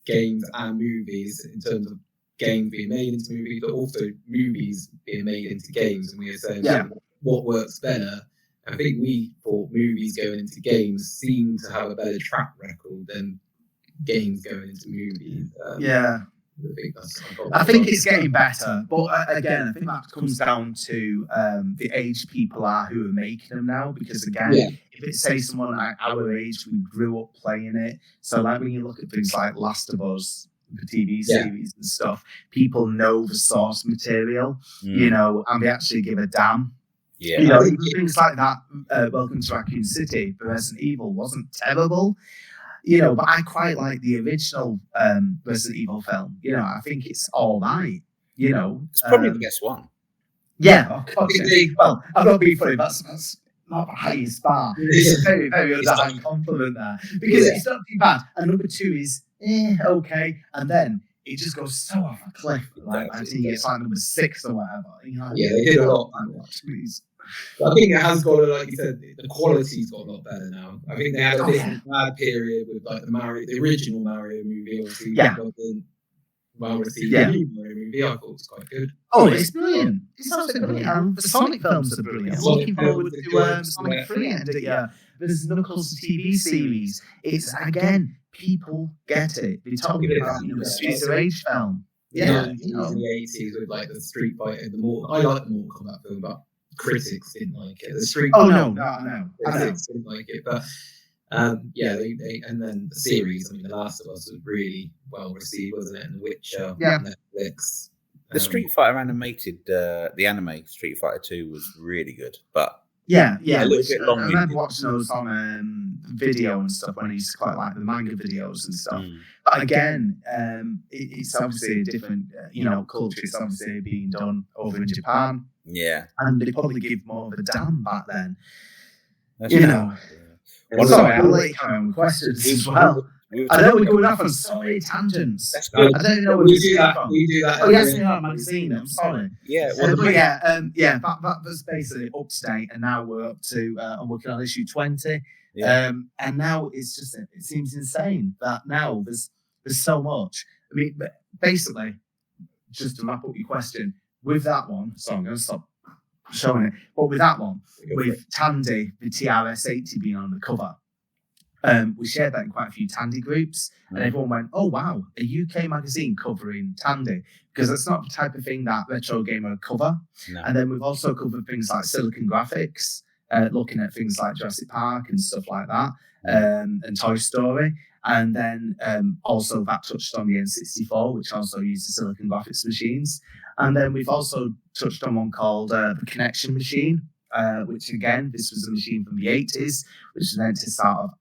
games and movies in terms of games being made into movies, but also movies being made into games. And we were saying what works better. I think we thought movies going into games seem to have a better track record than games going into movies. I think it's getting better, but again, I think that comes down to the age people are who are making them now. Because again, if it's say someone like our age, we grew up playing it. So like when you look at things like Last of Us, the TV series and stuff, people know the source material, you know, and they actually give a damn. Yeah, you know, things like that. Welcome to Raccoon City, the Resident Evil wasn't terrible. You know, but I quite like the original Resident Evil film. You know, I think it's all right. You know, it's probably the best one. Yeah, of course. Well, I'm not being funny. That's not the highest bar. It's a very, very high compliment there because it's not too bad. And number 2 is okay, and then it just goes so off a cliff. Like until it's like number 6 or whatever. You know, they did a lot. But I think it has got, like you said, the quality's got a lot better now. I think they had a different bad period with like the original Mario movie, obviously. Well received. The new Mario movie, I thought it was quite good. Oh, it's brilliant. It's absolutely brilliant. The Sonic films are brilliant. I'm looking forward to Sonic 3 end of the year. There's Knuckles TV series. It's again, people get it. They're talking about the Streets of Rage film. Yeah, in the 80s with like the Street Fighter, I like the Mortal Kombat film, but critics didn't like it. The Street no. Critics didn't like it, but they and then the series. I mean, The Last of Us was really well received, wasn't it? And The Witcher, Netflix. The Street Fighter animated, the anime Street Fighter 2 was really good, but a little bit long. I remember watching those on video and stuff when I used to quite like the manga videos and stuff. But again, it's obviously a different, culture. It's obviously being done over in Japan. Yeah, and they probably give more of a damn back then. That's Sorry, I'm late coming with questions as well. I know we're going off on so many tangents. That's good. I don't know where we do that. We do that. Oh yes, we are magazine. I'm sorry. Yeah, that was basically up to date, and now we're up to I'm working on issue 20. Yeah. And now it's just it seems insane that now there's so much. I mean, basically, just to wrap up your question, with that one, so I'm going to stop showing it. But with that one, with Tandy, the TRS-80 being on the cover, we shared that in quite a few Tandy groups, and everyone went, "Oh wow, a UK magazine covering Tandy," because that's not the type of thing that Retro Gamer would cover. No. And then we've also covered things like Silicon Graphics, looking at things like Jurassic Park and stuff like that, and Toy Story. And then also that touched on the N64, which also uses Silicon Graphics machines. And then we've also touched on one called the Connection Machine, which again, this was a machine from the 80s, which was meant to start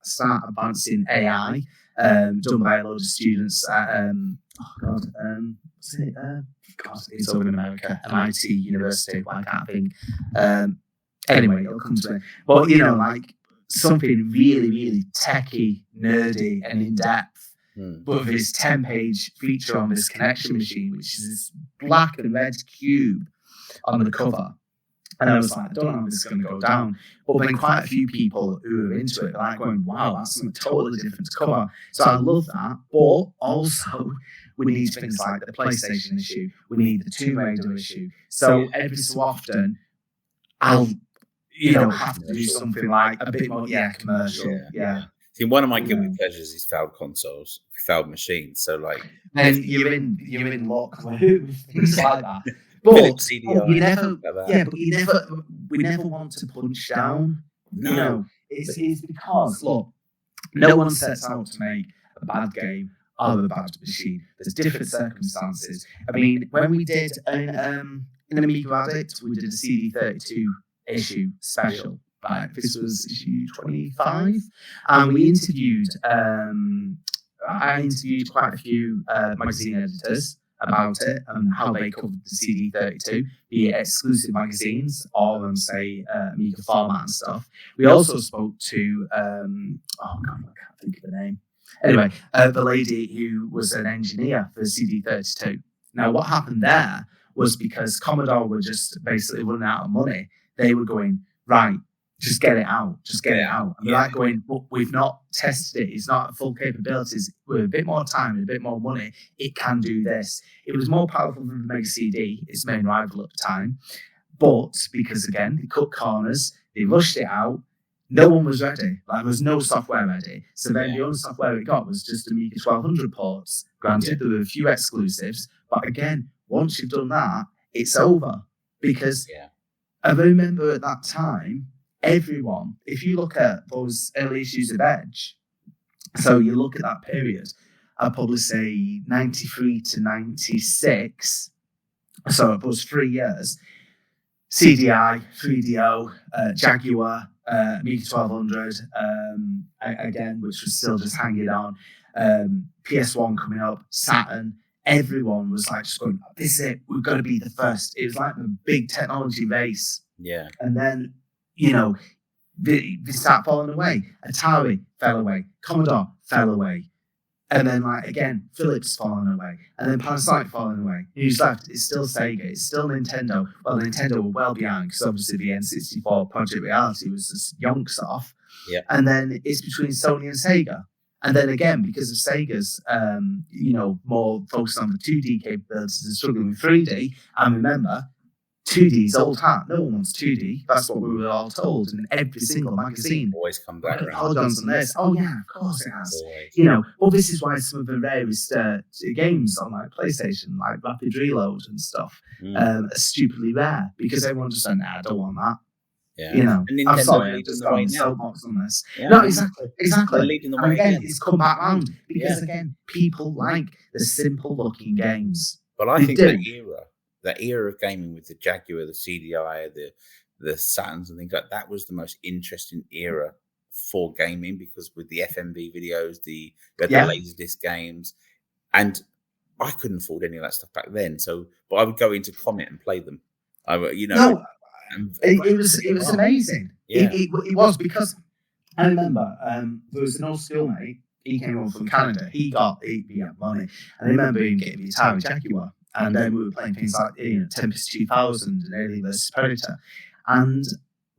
advancing AI, done by a load of students at, it's over in America, MIT University, I can't think. Anyway, it'll come to me. But, like something really, really techy, nerdy, and in-depth. But with this 10-page feature on this Connection Machine, which is this black and red cube on the cover. And I was like, I don't know how this is going to go down. But then quite a few people who are into it are like going, wow, that's something totally different to cover. So I love that. But also, we need things like the PlayStation issue. We need the Tomb Raider issue. So every so often, I'll have to do something like a bit more, commercial. Yeah. See, one of my guilty pleasures is failed consoles, failed machines. So like, then you're in luck, things like that. But we never want to punch down. No. It's because look, no one sets out to make a bad game or a bad machine. There's different circumstances. I mean, when we did in Amiga Addict, we did a CD32 issue special. Right, this was issue 25, and we interviewed. I interviewed quite a few magazine editors about it and how they covered the CD32, be it exclusive magazines or on say Amiga format and stuff. We also spoke to I can't think of the name. Anyway, the lady who was an engineer for CD32. Now, what happened there was because Commodore were just basically running out of money. They were going, right, just get it out. Just get it out. And like going, but we've not tested it. It's not at full capabilities. With a bit more time and a bit more money, it can do this. It was more powerful than the Mega CD, its main rival at the time. But because, again, they cut corners, they rushed it out, no one was ready. Like, there was no software ready. So then the only software it got was just Amiga 1200 ports. Granted, there were a few exclusives. But again, once you've done that, it's over. Because I remember at that time, everyone, if you look at those early issues of Edge, so you look at that period, I'd probably say 93 to 96, so it was 3 years, CDI, 3DO, Jaguar, Amiga 1200, again, which was still just hanging on, PS1 coming up, Saturn, everyone was like just going, this is it, we've got to be the first. It was like a big technology race. Yeah. And then, you know, they start falling away. Atari fell away. Commodore fell away. And then, like, again, Philips falling away. And then Panasonic falling away. Who's left? It's still Sega. It's still Nintendo. Well, Nintendo were well behind because obviously the N64 Project Reality was just yonks off. Yeah. And then it's between Sony and Sega. And then again, because of Sega's, you know, more focused on the 2D capabilities and struggling with 3D, and remember, 2D is old hat. No one wants 2D. That's what we were all told in every single magazine. Always come back around. Polygons on this. Oh yeah, of course it has. Always. You know, well, this is why some of the rarest games on like PlayStation, like Rapid Reload and stuff, are stupidly rare because everyone just said, "Nah, I don't want that." Yeah. You know, And I'm Nintendo's sorry, I leading just the got way on now. soapbox on this. Yeah. No, exactly. They're leading the And way again, again. it's come back round because again, people like the simple looking games. But I They think do. that era of gaming with the Jaguar, the CDI, the Saturns and things like that was the most interesting era for gaming because with the FMV videos, the Laserdisc games, and I couldn't afford any of that stuff back then. So, but I would go into Comet and play them. It was amazing. Yeah. It was because I remember there was an old schoolmate. He came over from Canada. He had money, and I remember him getting the Atari Jaguar. And then we were playing things like Tempest 2000 and Alien vs Predator. And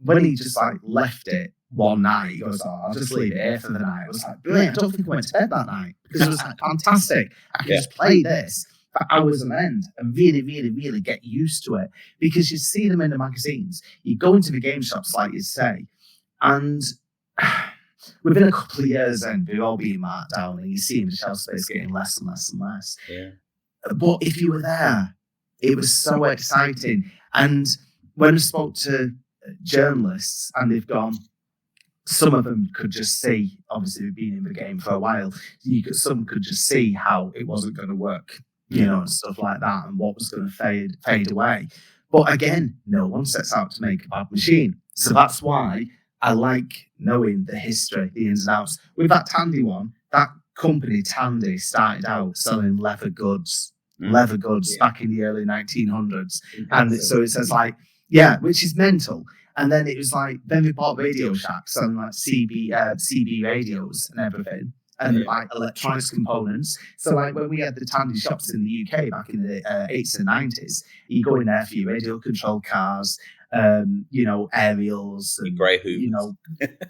when he just like left it one night, he goes, "Oh, I'll just leave it here for the night." I was like, brilliant. I don't think I went to bed that night because it was like fantastic. I could just play this for hours on end and really, really, really get used to it because you see them in the magazines. You go into the game shops, like you say, and within a couple of years, then they're all being marked down, and you see the shelf space getting less and less and less. Yeah. But if you were there, it was so exciting. And when I spoke to journalists, and they've gone, some of them could just see, obviously we've been in the game for a while, some could just see how it wasn't going to work, you know, and stuff like that, and what was going to fade away. But again, no one sets out to make a bad machine. So that's why I like knowing the history, the ins and outs. With that Tandy one, that company, Tandy, started out selling leather goods back in the early 1900s. And so it says like, which is mental. And then it was like, then we bought Radio Shack selling like CB radios and everything. And like electronics components. So like when we had the Tandy shops in the UK back in the 80s and 90s, you go in there for your radio controlled cars, you know, aerials, and, Grey Hoovers.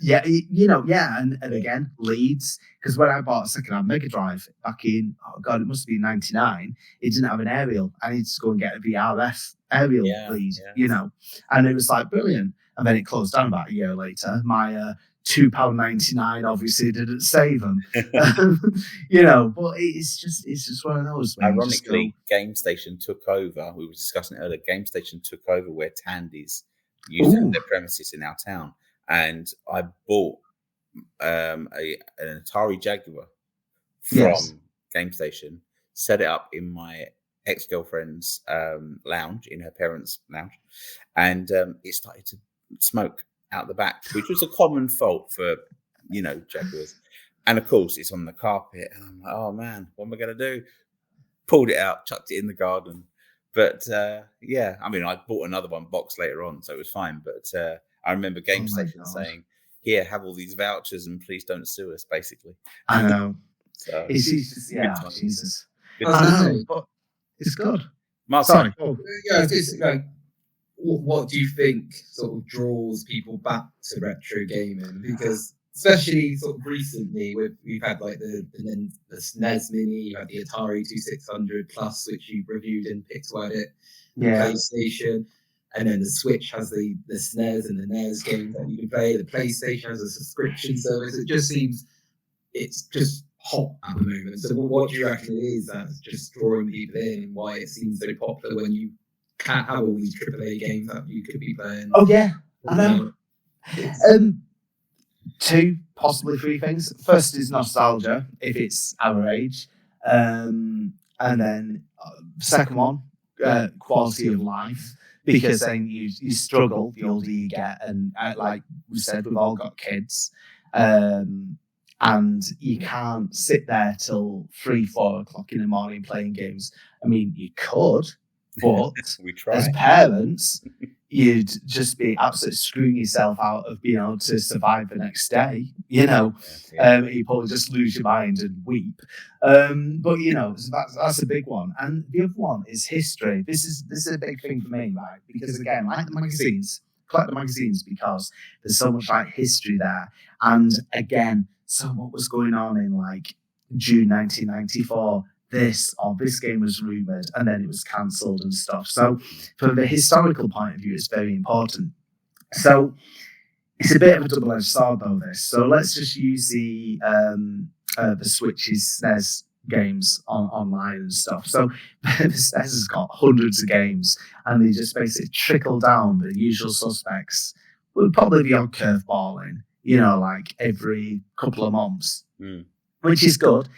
you know, and again, leads. Because when I bought a second-hand Mega Drive back in, oh god, it must be 99, it didn't have an aerial. I needed to go and get a VRF aerial lead, you know, and it was like brilliant. And then it closed down about a year later. My £2.99 obviously didn't save them, you know. But it's just one of those. Ironically, GameStation took over. We were discussing it earlier. GameStation took over where Tandy's used their premises in our town, and I bought an Atari Jaguar from GameStation, set it up in my ex-girlfriend's lounge, in her parents' lounge, and it started to smoke out the back, which was a common fault for, you know, Jaguars. And of course, it's on the carpet, and I'm like, oh man, what am I going to do? Pulled it out, chucked it in the garden. But I mean, I bought another one box later on, so it was fine. But I remember GameStation saying, "Here, have all these vouchers, and please don't sue us." Basically, I know. So it's just, Jesus. Good I know, but it's good. Mark, sorry. Yeah, it's like what do you think sort of draws people back to retro gaming? Because especially sort of recently, we've had like the SNES Mini, you had the Atari 2600 Plus, which you reviewed in Pixel Edit, PlayStation, and then the Switch has the SNES and the NES games that you can play. The PlayStation has a subscription service. It just seems it's just hot at the moment. So what do you reckon it is that's just drawing people in, and why it seems so popular when you can't have all these AAA games that you could be playing? Oh yeah, I know. 2, possibly 3 things. First is nostalgia, if it's our age, and then second one, quality of life, because then you struggle the older you get, and like we said, we've all got kids, and you can't sit there till 3-4 o'clock in the morning playing games. I mean, you could, but we try. As parents, you'd just be absolutely screwing yourself out of being able to survive the next day. You probably just lose your mind and weep. But that's a big one. And the other one is history. This is a big thing for me, right? Because again, like the magazines, collect the magazines because there's so much like history there. And again, so what was going on in like June 1994? This game was rumoured and then it was cancelled and stuff. So from the historical point of view, it's very important. So it's a bit of a double-edged sword though, this. So let's just use the Switch's SNES games online and stuff. So the SNES has got hundreds of games and they just basically trickle down the usual suspects. Would probably be on curveballing, like every couple of months, which is good.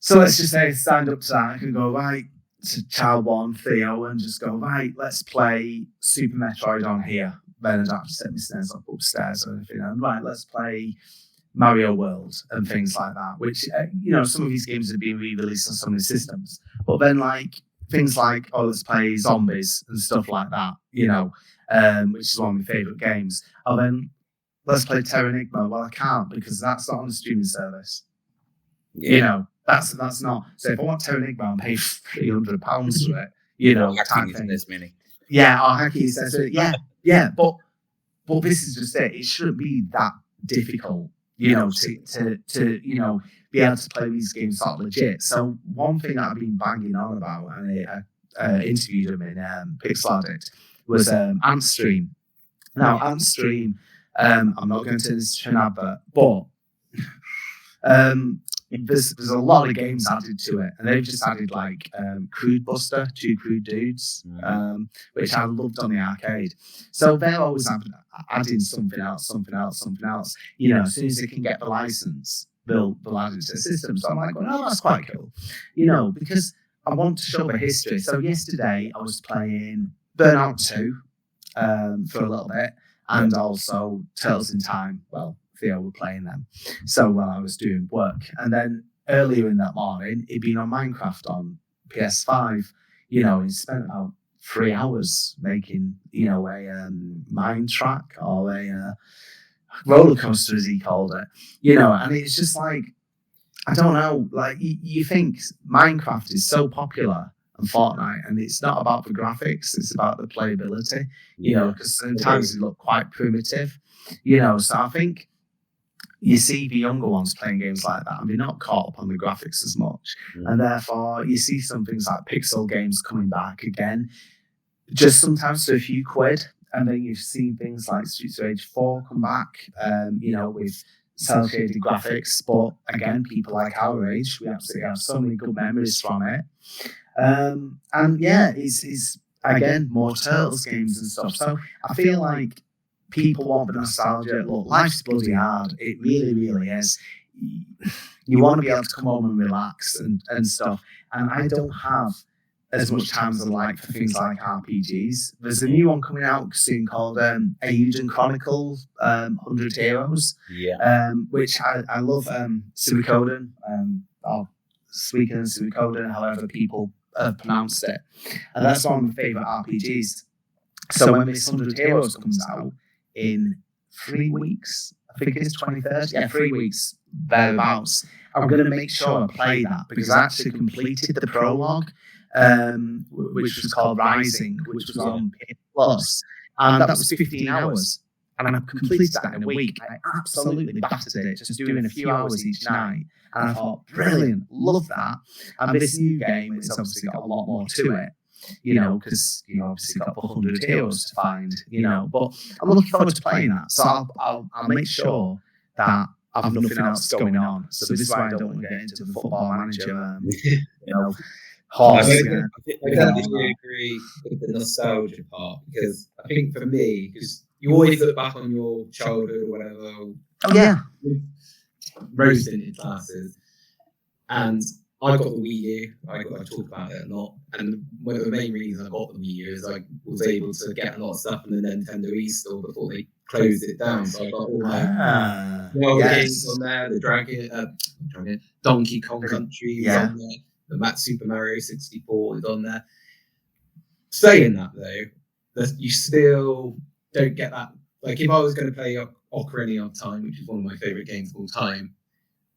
So let's just say stand up to that. I can go right to child 1, Theo, and just go, right, let's play Super Metroid on here. Then I'd have to set my SNES up upstairs or anything. And right, let's play Mario World and things like that, which, some of these games have been re-released on some of the systems. But then like things like, let's play Zombies and stuff like that, which is one of my favourite games. And then let's play Terranigma. Well, I can't because that's not on the streaming service. That's not. So if I want Terranigma and pay £300 for it, hacking is mini. Yeah, or hacking is yeah. But this is just it. It shouldn't be that difficult, to be able to play these games sort of legit. So one thing that I've been banging on about, and I interviewed him in Pixel Addict, was Antstream. Now Antstream, I'm not going to turn this to an advert, but there's a lot of games added to it, and they've just added like Crude Buster, 2 Crude Dudes, which I loved on the arcade. So they're always adding something else. As soon as they can get the license, they'll add it to the system. So I'm like, well, that's quite cool, because I want to show the history. So yesterday I was playing Burnout 2 for a little bit, and also Turtles in Time. Well, Theo were playing them. So while I was doing work. And then earlier in that morning, he'd been on Minecraft on PS5. He spent about 3 hours making, a mine track or a roller coaster, as he called it. And it's just like, I don't know, like you think Minecraft is so popular and Fortnite, and it's not about the graphics, it's about the playability, because sometimes they look quite primitive, so I think you see the younger ones playing games like that and they're not caught up on the graphics as much. And therefore, you see some things like pixel games coming back again, just sometimes for a few quid. And then you've seen things like Streets of Rage 4 come back, with cel-shaded graphics. But again, people like our age, we absolutely have so many good memories from it. It's again, more Turtles games and stuff. So I feel like people want the nostalgia. Look, life's bloody hard. It really, really is. You want to be able to come home and relax and stuff. And I don't have as much time as I like for things like RPGs. There's a new one coming out soon called Eiyuden Chronicle 100 Heroes, which I love. Suikoden, or Suikoden, Suikoden, however people pronounced it. And that's one of my favourite RPGs. So when this 100 Heroes comes out in 3 weeks, I think it's 23rd, 3 weeks, thereabouts, I'm going to make sure I play that because I actually completed the prologue, which was called Rising, which was on plus, and that was 15 hours. And I completed that in a week. I absolutely battered it, just doing a few hours each night. And I thought, brilliant, love that. And this new game, it's obviously got a lot more to it, because obviously got 100 heroes to find, But I'm looking forward to playing that. So I'll make sure that I've nothing else going on. So this is why I don't want to get into the Football Manager, horse. I definitely agree with the nostalgia part, because I think for me, because you always look back on your childhood or whatever. Oh yeah, rose tinted glasses, and I got the Wii U. I talk about it a lot, and one of the main reasons I got the Wii U is I was able to get a lot of stuff in the Nintendo eStore before they closed it down. So I got all my games on there. The Dragon, Donkey Kong Country was on there. The Super Mario 64 is on there. Saying that though, you still don't get that. Like if I was going to play Ocarina of Time, which is one of my favorite games of all time,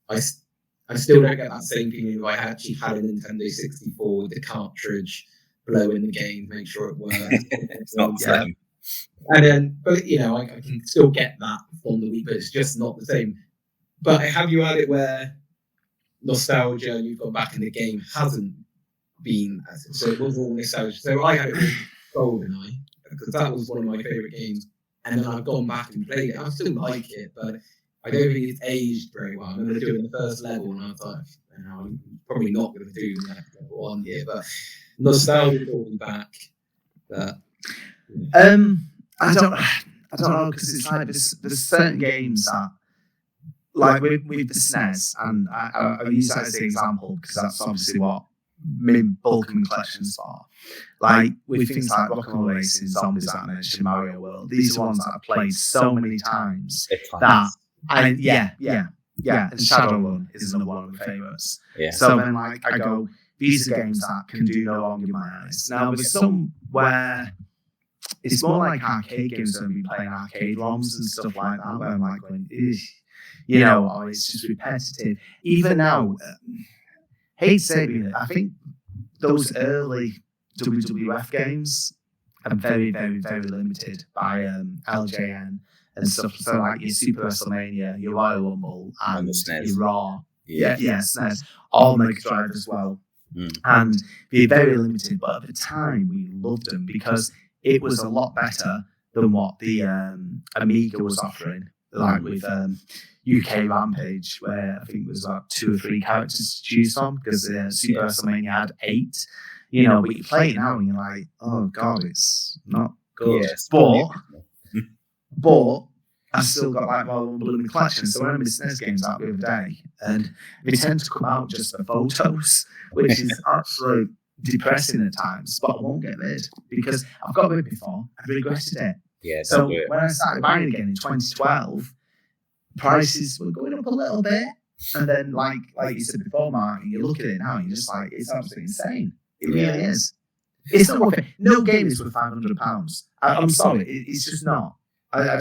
I still don't get that same feeling if I actually had a Nintendo 64 with the cartridge, blow in the game, make sure it works. It's not the same. And then, but I can still get that from the Wii, but it's just not the same. But have you had it where nostalgia and you've gone back in the game hasn't been so it was all nostalgia? So I had it with GoldenEye because that was one of my favourite games, and then I've gone back and played it. I still like it, but I don't think it's aged very well. I'm going to do it in the first level, and I was like, I'm probably not going to do the next level on here, but nostalgia brought me back. But I don't know, because it's like there's certain games that, like with the SNES, and I use that as the example because that's obviously what my bulk of my collections are. Like with things like Rock'n'Roll Racing, Zombies that I mentioned, Mario World, these are ones that I've played so many times that and Shadowrun is another one of my favourites. Yeah. So then I go, these are games that can do no wrong in my eyes. Now there's some where it's more like arcade games when we playing arcade ROMs and stuff like that, where I'm like going, or it's just repetitive. Even now, hate saying it, I think those early WWF games are very, very, very limited by LJN and stuff. So like your Super WrestleMania, your Royal Rumble, and your Raw. SNES, all Mega Drive as well. And they're very limited, but at the time we loved them because it was a lot better than what the Amiga was offering, like with UK Rampage, where I think it was like 2 or 3 characters to choose from, because Super WrestleMania had 8. But you play it now and you're like, oh god, it's not good. Yes, but I've still got like Royal Rumble in my collection. So I remember the SNES games out the other day, and they tend to come out just for photos, which is absolutely depressing at times, but I won't get rid because I've got rid before. I've regretted it. Yeah. So when I started buying again in 2012, prices were going up a little bit, and then like you said before, Mark, and you look at it now, and you're just like, it's absolutely insane. It really is. It's not worth it. No game is worth £500. I'm sorry, it's just not. I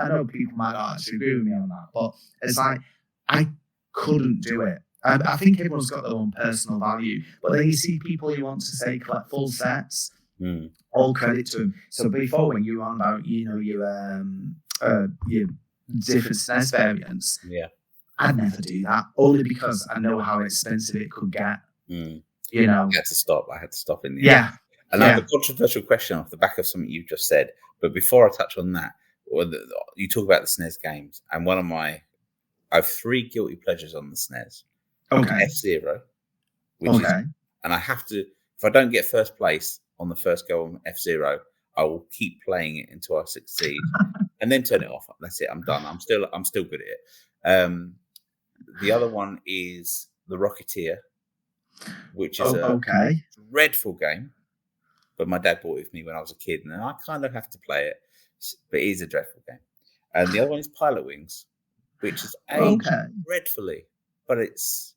know people might not actually agree with me on that, but it's like I couldn't do it. I think everyone's got their own personal value, but then you see people who want to say collect full sets. All credit to them. So before, when you were on about your different SNES variants, I'd never do that, only because I know how expensive it could get. I had to stop. In the end. And I have a controversial question off the back of something you've just said. But before I touch on that, you talk about the SNES games, and I have 3 guilty pleasures on the SNES. Okay. F-Zero, and I have to, if I don't get first place on the first go on F-Zero, I will keep playing it until I succeed, and then turn it off. That's it. I'm done. I'm still good at it. The other one is the Rocketeer, which is a dreadful game, but my dad bought it for me when I was a kid, and I kind of have to play it, but it is a dreadful game. And the other one is Pilot Wings, which is aged dreadfully, but it's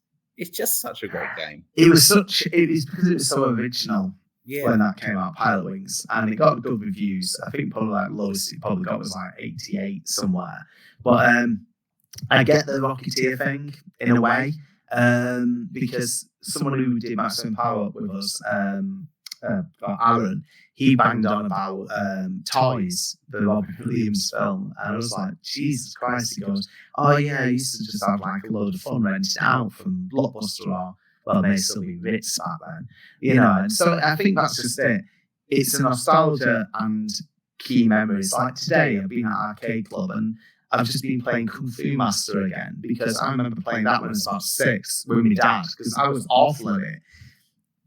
just such a great game. It was because it was so original when that came out, Pilot Wings, and it got good reviews. I think probably like lowest it probably got was like 88 somewhere. But I get the Rocketeer thing in a way, because someone who did Maximum Power Up with us, Aaron, he banged on about Toys, the Robin Williams film, and I was like, Jesus Christ. He goes, oh yeah, I used to just have like a load of fun renting it out from Blockbuster, or well, they still be Ritz back then, you know. And so I think that's just it. It's a nostalgia and key memories. Like today, I've been at Arcade Club and I've just been playing Kung Fu Master again, because I remember playing that when I was about 6 with my dad, because I was awful at it.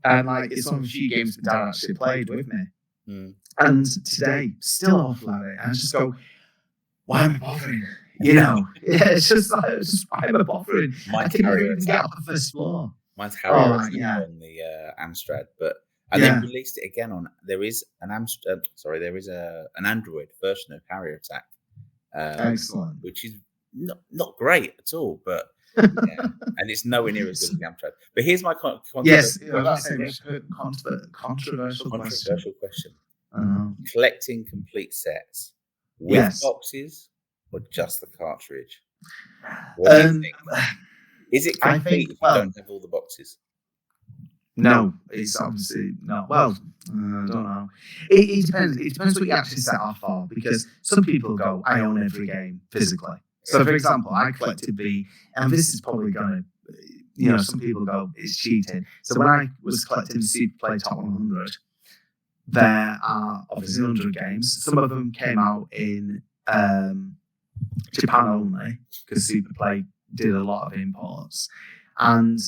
And like, it's one of the few games my dad actually played with me. And today, still awful at it. And I just go, why am I bothering? You know, it's just like, why am I bothering? I can never even get up the first floor. Mine's Harrier on the Amstrad, and then released it again on. There is an an Android version of Harrier Attack. Excellent. Which is not great at all, but and it's nowhere near as good as the Amstrad. But here's my controversial question. Collecting complete sets with boxes or just the cartridge? What do you think? Is it complete if you don't have all the boxes? No, it's obviously not. Well, I don't know. It depends. It depends what you actually set off for, because some people go, I own every game physically. So, for example, I collected and this is probably going to, some people go, it's cheating. So when I was collecting the Super Play Top 100, there are obviously 100 games. Some of them came out in Japan only, because Super Play did a lot of imports. And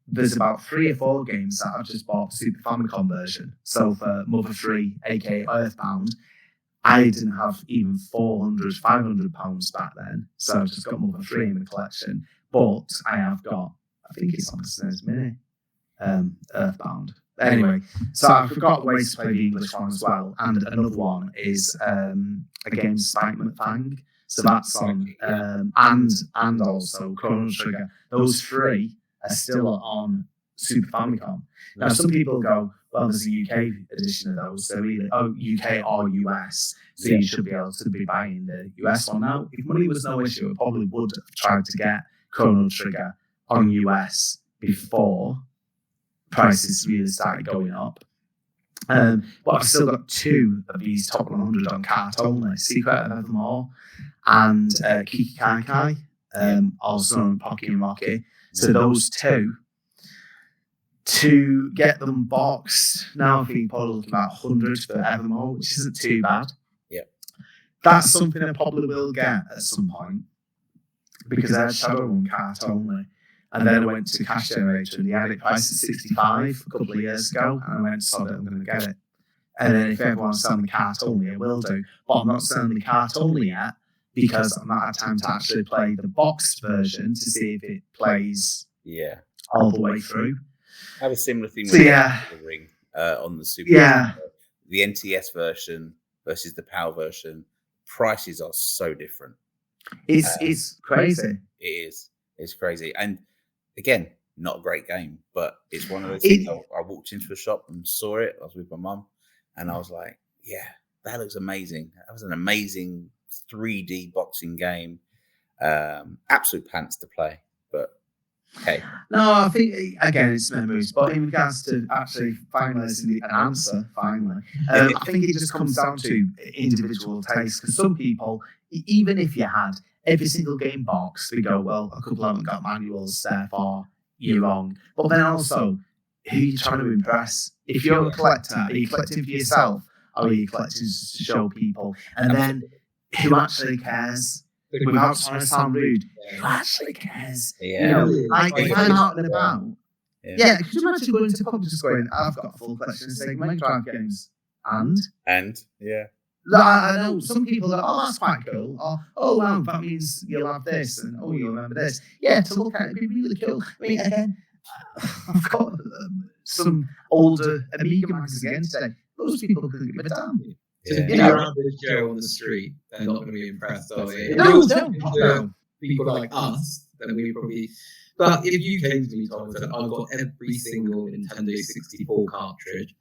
there's about 3 or 4 games that I've just bought Super Famicom version. So for Mother 3, aka Earthbound, I didn't have even £500 back then. So I've just got Mother 3 in the collection. But I have got, I think it's on the SNES Mini, Earthbound. Anyway, so I forgot a way to play the English one as well. And another one is a game Spike McFang. So that's on, and also Chrono Trigger. Those 3 are still on Super Famicom. Now, some people go, well, there's a UK edition of those, so either UK or US, so you should be able to be buying the US one. Now, if money was no issue, I probably would have tried to get Chrono Trigger on US before prices really started going up. But I've still got 2 of these top 100 on cart only, Secret of Evermore and Kiki Kai Kai, also on Pocky and Rocky. So those 2, to get them boxed, now I think probably looking about 100 for Evermore, which isn't too bad. Yeah, that's something I probably will get at some point, because I had Shadowrun cart only. And then I went to Cash Generator and they had it priced at 65 a couple of years ago. And I went, sod it, I'm going to get it. And then if everyone's selling the cart only, I will do. But I'm not selling the cart only yet, because I've not had time to actually play the boxed version to see if it plays all the way through. I have a similar thing with the Ring on the Super. The NTS version versus the PAL version, prices are so different. It's crazy. It is. It's crazy. And again, not a great game, but it's one of those things. I walked into a shop and saw it. I was with my mum, and I was like, yeah, that looks amazing. That was an amazing 3D boxing game. Absolute pants to play, but okay. No, I think, again, it's memories, but in regards to actually finalising an answer, I think it just comes down to individual taste, because some people, even if you had every single game box, they go, well, a couple haven't got manuals, therefore you're wrong. But then also, who are you trying to impress? If you're a collector, are you collecting for yourself, or are you collecting to show people? And then, who actually cares? Without trying to sound rude, who actually cares? Yeah. Like, if I'm out and about, could you imagine going to pub just going, I've got a full collection of Sega Mega Drive games, and I know some people go, oh, that's quite cool, or oh wow, that means you'll have this, and oh, you'll remember this. Yeah, to look at it, it'd be really cool. I mean, again, I've got some older Amiga magazines again today. Those people couldn't give a damn. So if you're around with Joe on the street, they're not going to be impressed, are they? No. People like us, then we probably. But if you came to me, Tom, and said, I've got every single Nintendo 64 cartridge,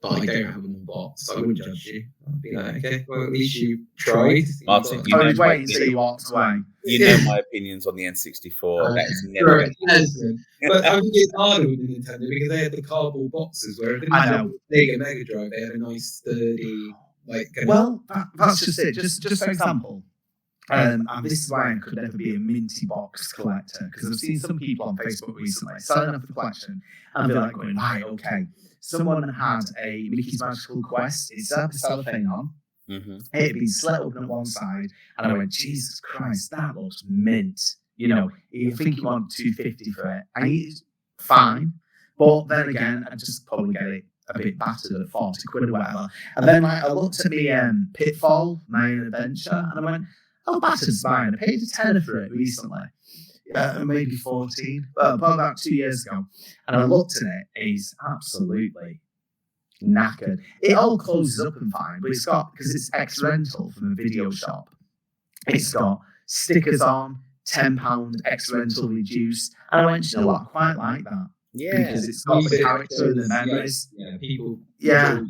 but I don't have them on box, so I wouldn't judge you. I'd be like, okay, well, at least you tried. Martin, I was waiting until you walked away. You know my opinions on the N64. That is never Right, but I think it's harder with the Nintendo because they had the cardboard boxes, where if they didn't have the Sega Mega Drive, they had a nice sturdy, like. Well, that's just it. Just for example, and this is why I could never be a minty box collector, because I've seen some people on Facebook recently signing up for the collection and they're like going, right, okay. Someone had a Mickey's Magical Quest. It's had the cellophane on. Mm-hmm. It had been slit open at one side, and I went, Jesus Christ, that looks mint. You know, you think you want $250 for it, and it's fine. But then again, I just probably get it a bit battered at 40 quid or whatever. And then I looked at me Pitfall, My Own Adventure, and I went, oh, battered's mine. I paid $10 for it recently. Maybe 14, but about 2 years ago. And I looked at it, he's absolutely knackered. It all closes up and fine, but it's got, because it's ex-rental from a video shop, it's got stickers on, £10 ex-rental reduced. And I went, you know what, I quite like that. Yeah. Because it's got the character and the memories. Yeah, people. Yeah.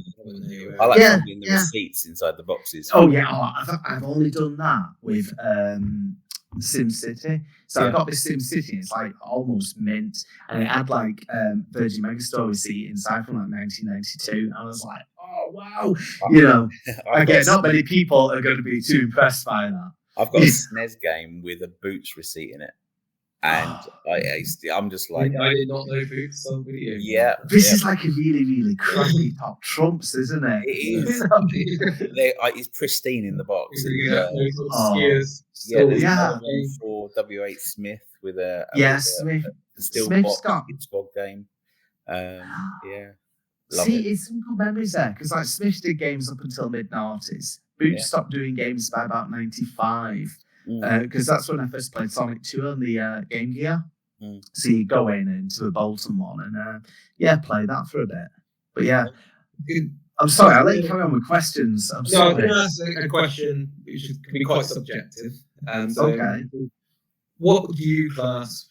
I like finding the receipts inside the boxes. Oh, yeah. I've only done that with SimCity. So I got this SimCity, it's like almost mint, and it had like Virgin Megastore receipt inside from like 1992. I was like, oh wow, you know, again, not many people are going to be too impressed by that. I've got a SNES game with a Boots receipt in it, and I'm just like, I did not know Boots on video. Yeah, this is like a really, really crappy top trumps, isn't it? It is. It's pristine in the box. There's for W.H. Smith with a Smith. Still Smith's box squad game. It's some good memories there, because like Smith did games up until mid-noughties. Boots stopped doing games by about 95. Because that's when I first played Sonic 2 on the Game Gear. So you go in into the Bolton one and play that for a bit. But yeah, I'm sorry, I'll let you carry on with questions. I'm going to ask a question which can be quite subjective. Okay. What would you class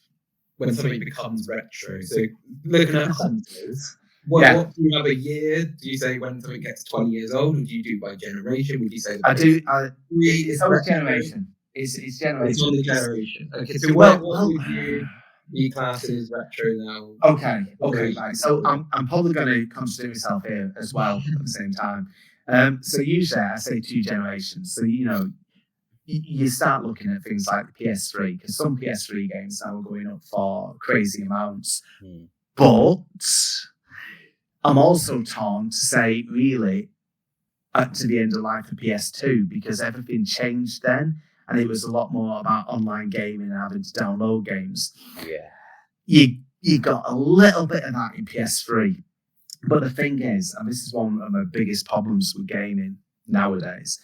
when something becomes retro? So looking at hunters, what do you have a year? Do you say when something gets 20 years old, or do you do by generation? Would you say it's always generation. It's generation. It's on the generation. Okay, so what would you be classed as retro now? Okay, right. So I'm probably going to contradict myself here as well at the same time. So usually I say 2 generations. So, you know, you start looking at things like the PS3, because some PS3 games now are going up for crazy amounts. But I'm also torn to say, really, to the end of life of PS2, because everything changed then. And it was a lot more about online gaming and having to download games. Yeah. You got a little bit of that in PS3. But the thing is, and this is one of my biggest problems with gaming nowadays,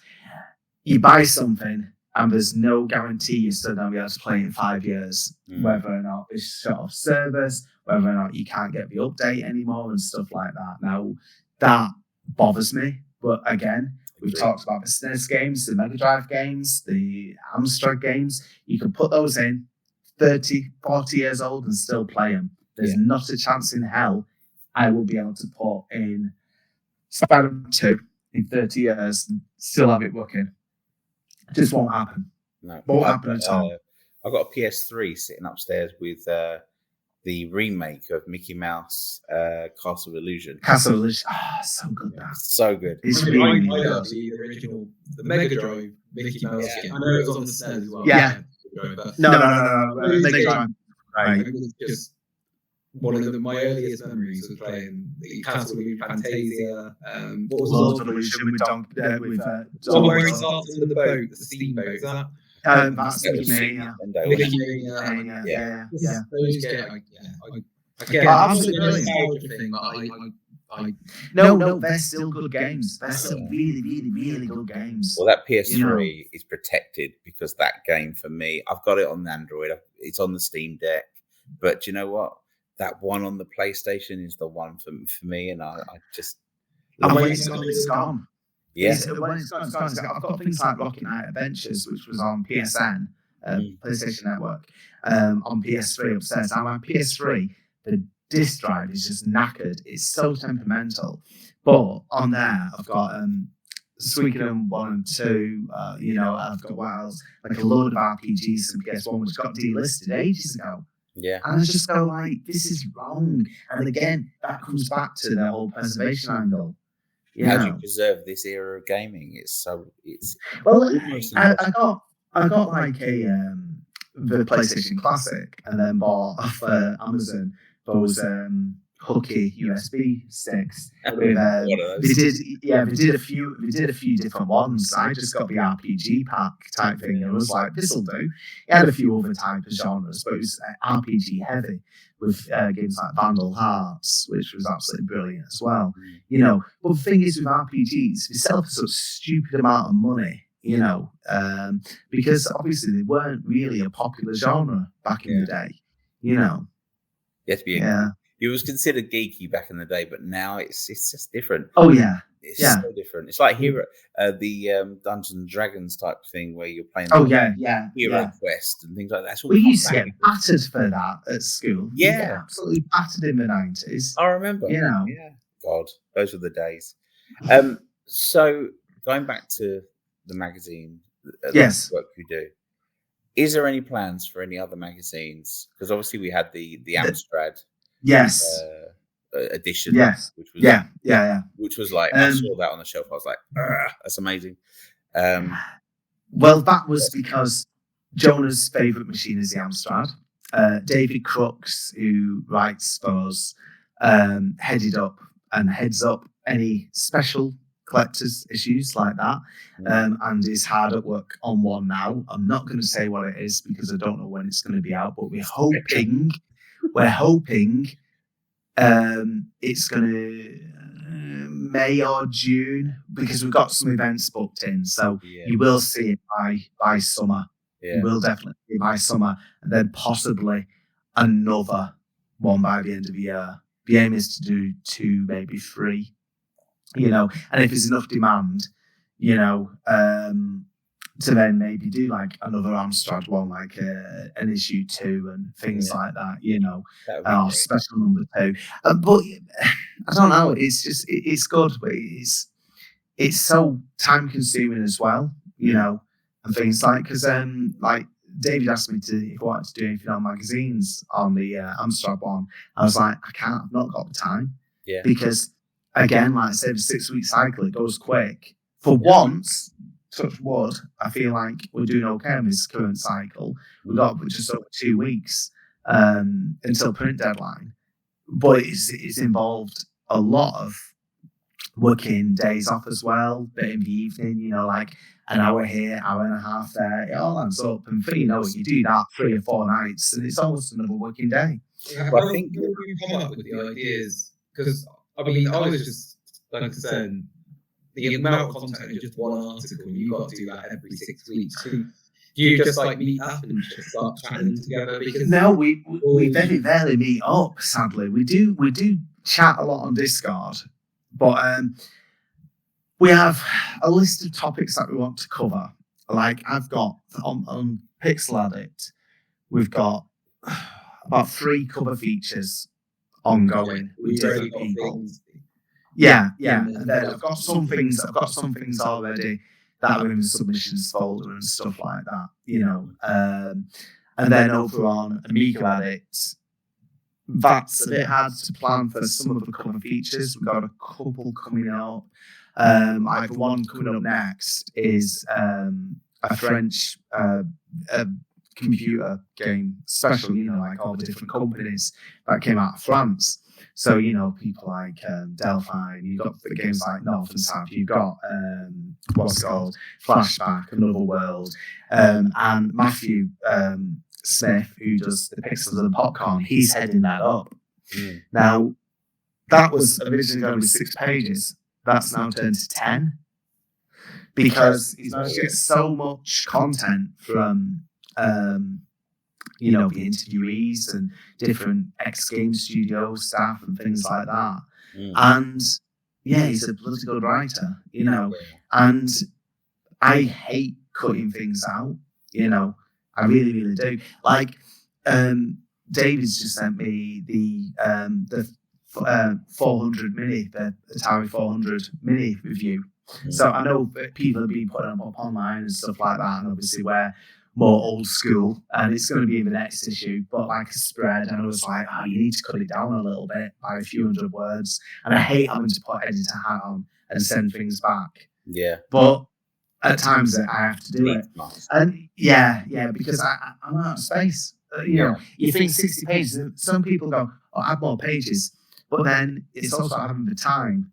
you buy something and there's no guarantee you're still going to be able to play it in 5 years, whether or not it's shut off service, whether or not you can't get the update anymore and stuff like that. Now, that bothers me. But again, we've talked about the SNES games, the Mega Drive games, the Amstrad games. You can put those in 30, 40 years old and still play them. There's not a chance in hell I will be able to put in Spider-Man 2 in 30 years and still have it working. It just won't happen. No. Won't happen at all. I've got a PS3 sitting upstairs with the remake of Mickey Mouse Castle Illusion. Castle Illusion. So good. So good. It's I really love the original, the Mega Drive Mickey Mouse game. I know it was on the SNES as well. Yeah. No. Mega Drive. Right. It was just one of my earliest memories was playing the Castle Illusion Fantasia. What was Lord of Illusion with Duncan? One where he starts with the boat, the steamboat, is that? That's Mickey Mania. Yeah. No, they're still good games. They're still really, really, really good games. Well, that PS3 is protected because that game for me, I've got it on Android. It's on the Steam Deck. But do you know what? That one on the PlayStation is the one for me, and I just. And when it's gone. Yeah. When it's gone, I've got things like Rocket Knight Adventures, which was on PSN, PlayStation Network, on PS3 upstairs. And my PS3, the disk drive is just knackered. It's so temperamental. But on there, I've got Suikoden 1 and 2. I've got what else? Like a load of RPGs from PS1, which got delisted ages ago. Yeah. And I just go like, this is wrong. And again, that comes back to the whole preservation angle. How do you preserve this era of gaming? I got like the PlayStation Classic, and then bought off Amazon those hooky USB sticks. With, we did a few different ones. I just got the RPG pack type thing, and I was like, this'll do. It had a few other type of genres, but it was RPG heavy with games like Vandal Hearts, which was absolutely brilliant as well. But the thing is with RPGs, they sell for such a stupid amount of money. Because obviously they weren't really a popular genre back in the day. You have to be. It was considered geeky back in the day, but now it's just different. Oh yeah, it's so different. It's like Hero, the Dungeons and Dragons type thing where you're playing. Hero Quest and things like that. We used to get battered for that at school. Yeah, absolutely battered in the 90s. I remember. Yeah, God, those were the days. So going back to the magazine, yes, work you do. Is there any plans for any other magazines? Because obviously we had the Amstrad. Yes. Edition. Yes. Which was Which was like I saw that on the shelf. I was like, that's amazing. Well, that was because Jonah's favourite machine is the Amstrad. David Crooks, who writes for us, heads up any special collectors issues like that, and is hard at work on one now. I'm not going to say what it is because I don't know when it's going to be out, but we're hoping it's going to May or June, because we've got some events booked in, so you will see it by summer. You will definitely see it by summer, and then possibly another one by the end of the year. The aim is to do 2, maybe 3. And if there's enough demand, to then maybe do like another Amstrad one, like an issue 2 and things like that, or special number 2. But I don't know. It's just it's good, but it's so time consuming as well, and things like because like David asked me if I wanted to do anything on magazines on the Amstrad one. I was like, I can't. I've not got the time. Yeah. Because again, like I said, the 6-week cycle, it goes quick. For once, touch wood, I feel like we're doing okay in this current cycle. We've got just over 2 weeks until print deadline. But it's involved a lot of working days off as well, bit in the evening, like an hour here, hour and a half there. It all adds up. And you do that 3 or 4 nights and it's almost another working day. Well, I think you come up with the ideas, because I was just concerned the amount of content in just one article, and you've got to do that every 6 weeks. Do you just like meet up and just start chatting together? Because no, we very rarely meet up. Sadly, we do chat a lot on Discord, but we have a list of topics that we want to cover. Like I've got on Pixel Addict, we've got about 3 cover features ongoing with different people. Yeah. And then I've got some things already that are in the submissions folder and stuff like that, and then over on Amiga Addict, that's a bit hard to plan for some of the cover features. We've got a couple coming up. Like the one coming up next is a French computer game special, like all the different companies that came out of France. So, people like Delphine, you've got the games like North and South, you've got, what's it called, Flashback, Another World, and Matthew Smith, who does the Pixels of the Popcorn, he's heading that up. Now, that was originally going to be 6 pages. That's now turned to 10, because he's managed to get so much content from the interviewees and different X-Game studio staff and things like that. And he's a bloody good writer, and I hate cutting things out, I really, really do. Like, David's just sent me the 400 mini, the Atari 400 mini review. So I know that people have been putting them up online and stuff like that, and obviously we're more old school, and it's going to be in the next issue, but like a spread, and I was like, oh, you need to cut it down a little bit by a few hundred words, and I hate having to put editor hat on and send things back. Yeah. But at times I have to do it. And because I'm out of space. You think 60 pages, and some people go, oh, add more pages, but then it's also having the time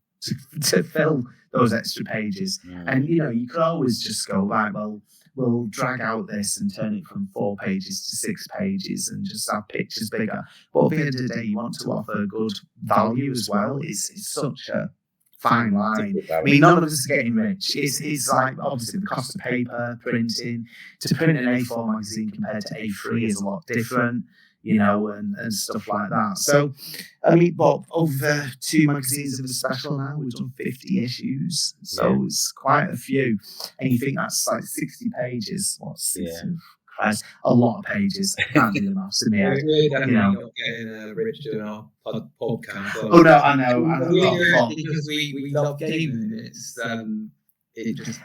to fill those extra pages. And you could always just go, right, well, we'll drag out this and turn it from 4 pages to 6 pages and just have pictures bigger. But at the end of the day, you want to offer good value as well. It's such a fine line. I mean, none of us are getting rich. It's like, obviously, the cost of paper, printing. To print an A4 magazine compared to A3 is a lot different, and stuff like that. So, I mean, but over 2 magazines of a special now, we've done 50 issues. So it's quite a few. And you think that's like 60 pages. What's Christ, a lot of pages. I can't do the maths in the head. We're definitely not getting rich doing our podcast. Oh, no, I know. Because we love gaming. It just...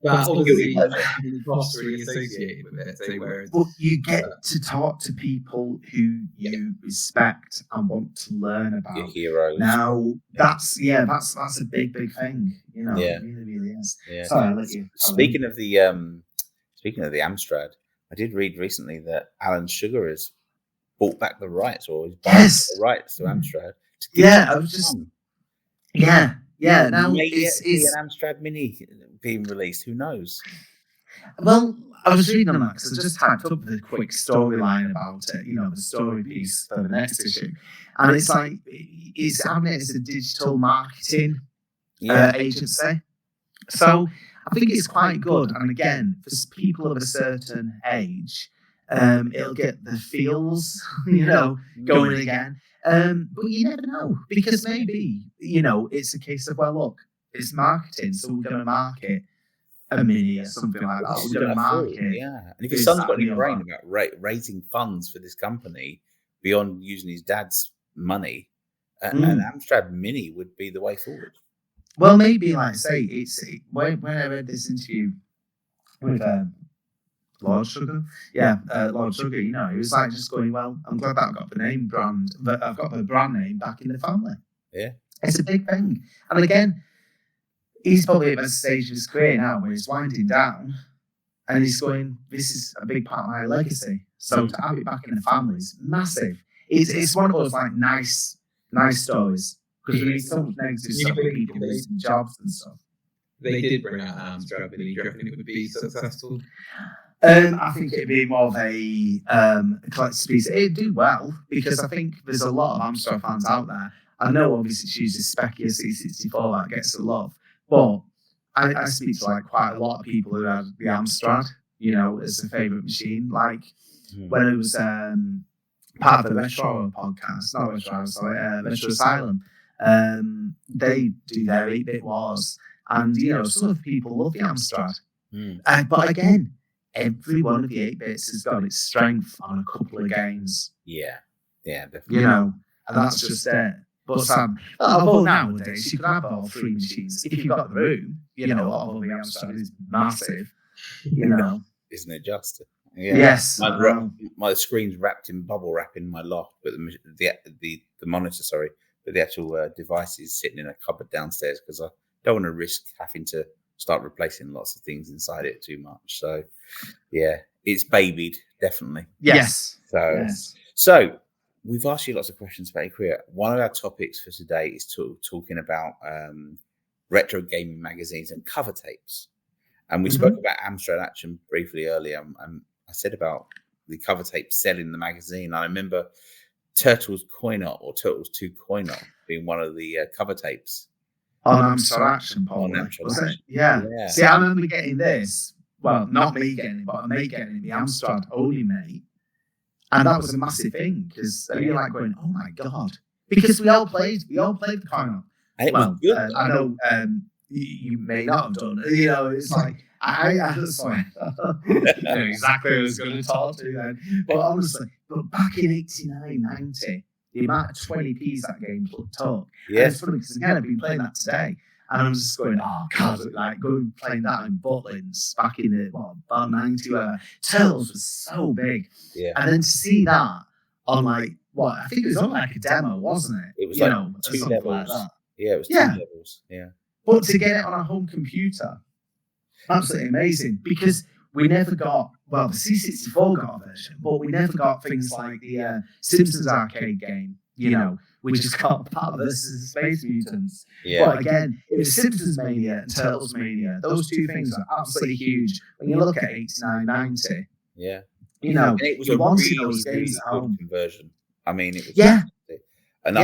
But obviously, the costs really associated with it. But you get to talk to people who you respect and want to learn about. Your heroes. Now, that's a big thing. It really is. Yeah. Sorry, I'll let you. Speaking of the Amstrad, I did read recently that Alan Sugar has bought back the rights, or he's bought the rights to Amstrad. Now it's an Amstrad Mini being released. Who knows? Well, I was reading on that because I just typed up the quick storyline about it. The story piece for the next issue, and it's like it's having it as a digital marketing agency. So I think it's quite good. And again, for people of a certain age, it'll get the feels, going again. But you never know, because maybe, it's a case of, well, look, it's marketing, so we're going to market a mini or something like that. We're going to market. And if your son's got any brain about raising funds for this company beyond using his dad's money, an Amstrad Mini would be the way forward. Well, maybe, like I say, when I read this interview with Lord Sugar, Lord Sugar, he was like just going, well, I'm glad that I've got the brand name back in the family. Yeah, it's a big thing. And again, he's probably at a stage of his career now where he's winding down, and he's going, this is a big part of my legacy. So to have it back in the family is massive. It's one of those like nice stories. Because we need so much negative stuff with people losing jobs and stuff. They did bring out Amstrad, but do you reckon it would be successful? I think it'd be more of a collector's piece. It'd do well, because I think there's a lot of Amstrad fans out there. I know obviously she uses Specchia C64, that gets a love. But I speak to like quite a lot of people who have the Amstrad, as a favourite machine. Like when it was part of the Retro podcast, not Retro, sorry, Retro Asylum. They do their 8-bit wars, and some of the people love the Amstrad. But again, every one of the 8-bits has got its strength on a couple of games. Yeah, definitely. And that's just it. But nowadays you could have all 3 machines if you've got the room. All of the Amstrad is massive. Isn't it just? Yeah. Yes. My screen's wrapped in bubble wrap in my loft, but the monitor, sorry. But the actual device is sitting in a cupboard downstairs because I don't want to risk having to start replacing lots of things inside it too much. So, it's babied, definitely. Yes. So we've asked you lots of questions about your career. One of our topics for today is talking about retro gaming magazines and cover tapes. And we spoke about Amstrad Action briefly earlier. And I said about the cover tape selling the magazine. I remember Turtles Coin-Op or Turtles 2 Coin-Op being one of the cover tapes. On Amstrad Action, probably. Was it? Yeah. See, I remember getting this. Well, not me getting it, but a mate getting it, the Amstrad only mate. And that was a massive thing, because you're like going, oh my God. Because we all played the Coin-Op. And it was good. I know you may not have done it. It's like, I was like, exactly what I was going to talk to then. But honestly, But back in 89, 90, the amount of 20p's that game took. Yeah. And it's funny because again, I've been playing that today. And I'm just going, oh God, like going playing that in Butlins back in the, about 90 where Turtles was so big. Yeah. And then to see that on I think it was on like a demo, wasn't it? It was like 2 levels. Like that. Yeah, it was 2 levels. Yeah. But to get it on a home computer, absolutely amazing. Because we never got, the C64 got a version, but we never got things like the Simpsons arcade game, we just got Pat versus Space Mutants. Yeah. But again, it was Simpsons Mania and Turtles Mania. Those two things are absolutely huge. When you look at 89, 90, yeah. And it was you a want really, those games at home. conversion. I mean, it was fantastic. And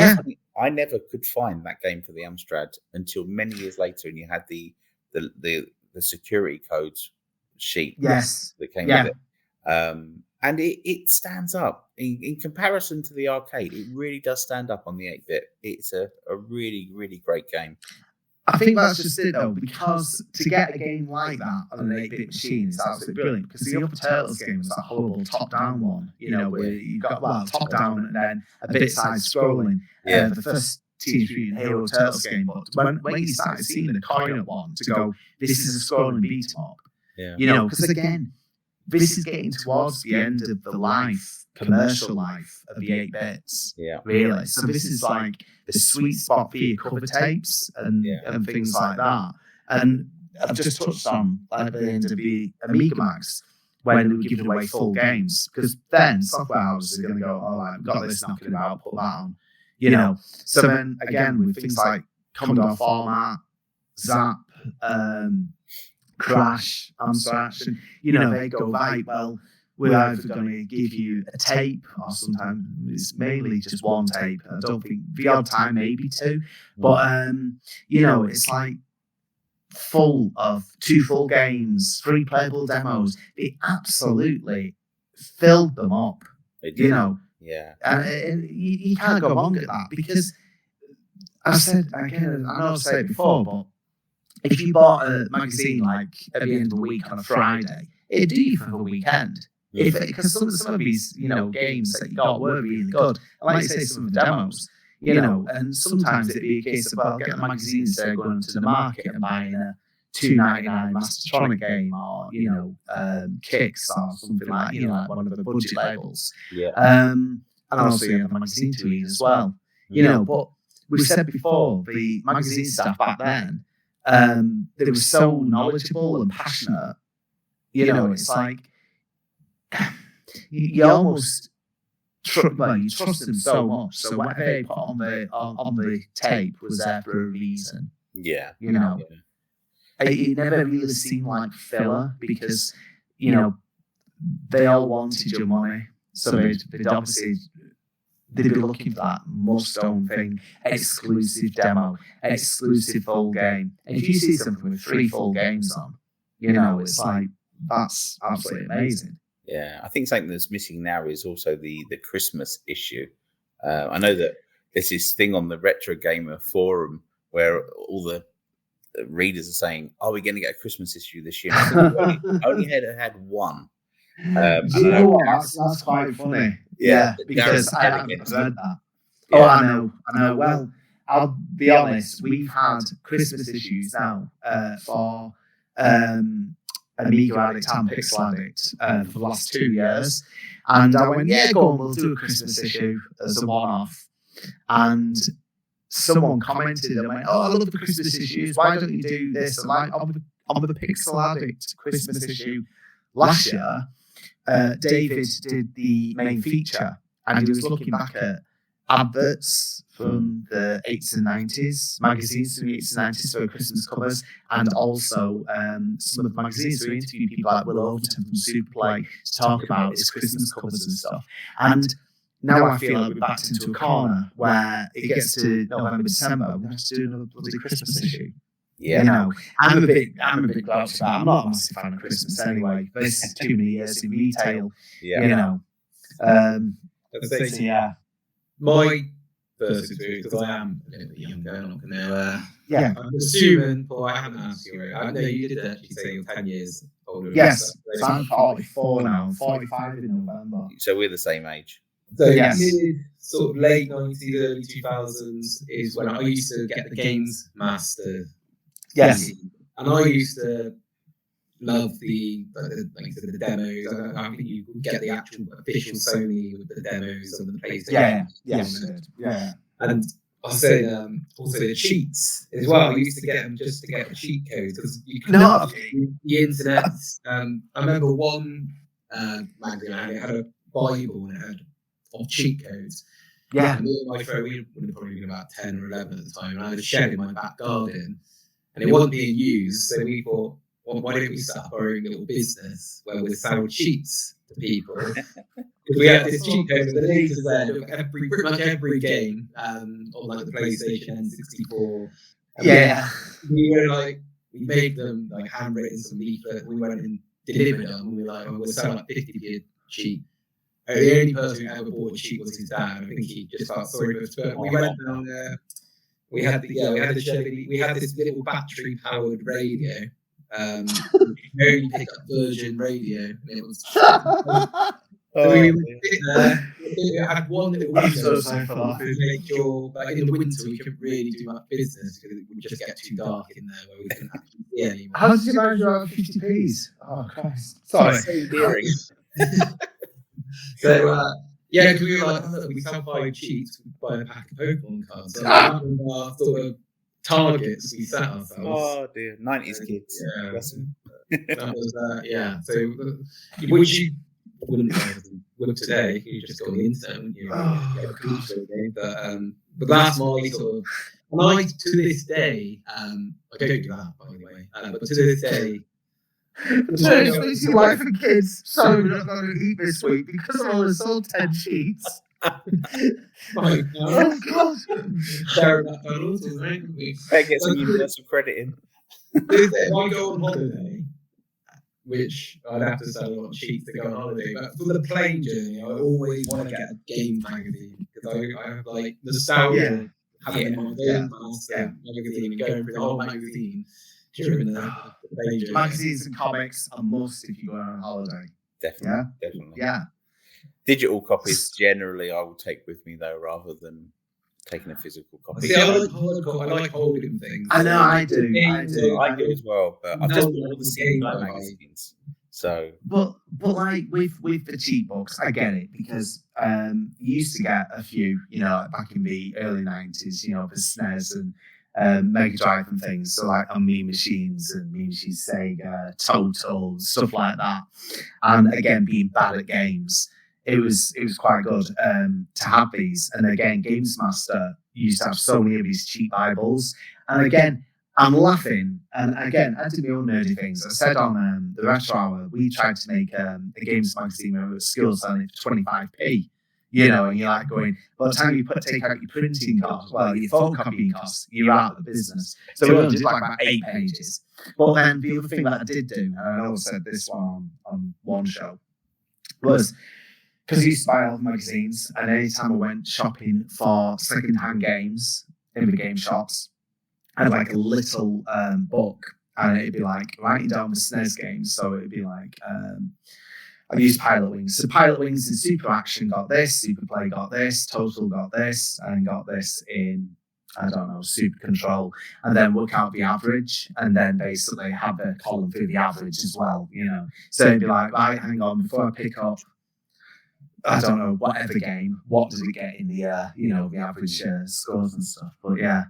I never could find that game for the Amstrad until many years later, and you had the security codes sheet that came with it. And it stands up in comparison to the arcade. It really does stand up on the 8-bit. It's a really, really great game. I think that's just it though, because to get a game like that on an 8-bit machine is absolutely brilliant. Because the Upper Turtles game was that horrible top-down one, where you've got top-down and then a bit side-scrolling. The first Teenage Mutant Hero Turtles game, but when you started seeing the coin-up one to go, this is a scrolling beat-em-up. Because again, this is getting towards the end of the commercial life of the 8 bits. Yeah. Really. So this is like the sweet spot for your cover tapes and things like that. And I've just touched on at the end of the Amiga Max when we were giving away full games. Because then software houses are going to go, oh, I've got this knocking about, put that on. So then again with things like Commodore Format, Zap, Crash, Amstrad, and they go, right, well, we're either going to give you a tape or sometimes it's mainly just one tape. I don't think the odd time maybe 2, but it's like full of 2 full games, 3 playable demos. They absolutely filled them up. Yeah, and you can't go wrong at that because I know I've said it before, but if you bought a magazine like at the end of the week on a Friday, it'd do you for the weekend. Because some of these, games that you got were really good. And like I say, some of the demos, and sometimes it'd be a case of, well, get the magazine instead of going to the market and buying a $2.99 Mastertronic game or, Kicks or something like, like one of the budget labels. Yeah. And also you have the magazine to read as well. But we've said before, the magazine staff back then, they were so knowledgeable and passionate. It's like you almost you trust them so much. So whatever they put on the tape was there for a reason. Yeah, It never really seemed like filler because they all wanted your money. So they'd obviously they'd be looking for that must-own thing, exclusive demo, exclusive full game. And if you see something with 3 full games on, it's like, that's absolutely amazing. Yeah, I think something that's missing now is also the Christmas issue. I know that there's this thing on the Retro Gamer forum where all the readers are saying, "Are we going to get a Christmas issue this year?" I only had one. That's quite funny. Yeah, because I haven't heard that. Yeah. Oh, I know. Well, I'll be honest. We've had Christmas issues now for Amiga Addict and Pixel Addict for the last 2 years, and I went, "Yeah, go on, we'll do a Christmas issue as a one-off." And someone commented and went, "Oh, I love the Christmas issues. Why don't you do this?" And like on the Pixel Addict Christmas issue last year, David did the main feature, and he was looking back at adverts from the 80s and 90s, magazines from the 80s and 90s for Christmas covers, and also some of the magazines who interviewed people like Will Overton from Superplay to talk about his Christmas covers and stuff. And now I feel like we're backed into a corner where it gets to November, December, we have to do another bloody Christmas issue. Yeah, I'm a big grouchy about. I'm not a massive fan of Christmas anyway. But this is too many years in retail. Yeah, yeah. My first experience, because I am a little bit younger, I'm not going to. I'm assuming, but I haven't asked you. I know you did actually say you're 10 years older. Yes, so I'm 44 now. I'm 45 in November. So we're the same age. So Yes. mid, sort of late 90s, early 2000s is when I used to get the Games Master. Yes. And I used to love the demos. I think you could get the actual official Sony with the demos on the PlayStation. Yeah. And I said also the cheats as well. I used to get them just to get the cheat codes because you could not the internet. I remember one magazine it had a Bible and it had of cheat codes. Yeah. And me and my friend, we would have probably been about 10 or 11 at the time, and I had a shed in my back garden, and it wasn't being used, so we thought, well, why don't we set up our own little business where we sell cheats to people? Because we had this cheat code with the latest of pretty much every game on like the PlayStation N64. And we made them like handwritten, some leaflet. We went and delivered them, and we were like, we'll sell like 50p a cheat. The only person who ever bought a cheat was his dad. I think he just felt sorry for us. But we went down there. We had this little battery powered radio. Very pick up version radio. And it was so we would sit there. It had one little window to make sure, like in the winter, we couldn't really do much business because it would just get too dark in there where we couldn't actually see anymore. How did you manage your 50p's? Oh Christ! Sorry. So endearing. So because we were like, look, we sell 5 cheats, we buy a pack of Pokemon cards. So that was our sort of targets we set ourselves. Oh dear, 90s kids. Yeah, that was So which you wouldn't be able to look today. You just go on the internet, wouldn't you? But that's my sort of. And I, to this day, I don't do that, by the way. But to this day. It's your wife and kids, so we're not going to eat this week because I only sold 10 sheets. Right, oh God! Sharing that McDonald's, isn't it? Better get some universal credit in. If I go on holiday, which I'd have to sell a lot of sheets to go on holiday, but for the plane journey, I always want to get a game magazine because I have like nostalgia having it on the magazine and going through the whole magazine. During the magazines and comics are must if you go on holiday. Definitely. Yeah. Digital copies generally I will take with me though, rather than taking a physical copy. See, I like holding things. I know, I do. I do as well, but I've just bought all the single magazines. So, but like with the cheap books, I get it because you used to get a few, back in the early 90s, for SNES and Mega Drive and things, so like on Mean Machines and Mean Machines Sega, Total, stuff like that. And again, being bad at games, it was quite good to have these. And again, Games Master used to have so many of these cheap Bibles. And again, I'm laughing. And again, I did my own nerdy things. I said on the Retro Hour, we tried to make a games magazine where we were still selling it for 25p. And you're like going, by the time you take out your printing costs, your photocopying costs, you're out of the business. So we only did like about 8 pages. But then the other thing that I did do, and I always said this one on one show, was because I used to buy all the magazines, and anytime I went shopping for second-hand games in the game shops, I had like a little book, and it'd be like writing down the SNES games. So it'd be like, I used Pilot Wings. So Pilot Wings in Super Action got this, Super Play got this, Total got this, and got this in, Super Control. And then work out the average, and then basically have a column for the average as well, So it'd be like, right, hang on, before I pick up, whatever game, what does it get in the, the average scores and stuff. But yeah.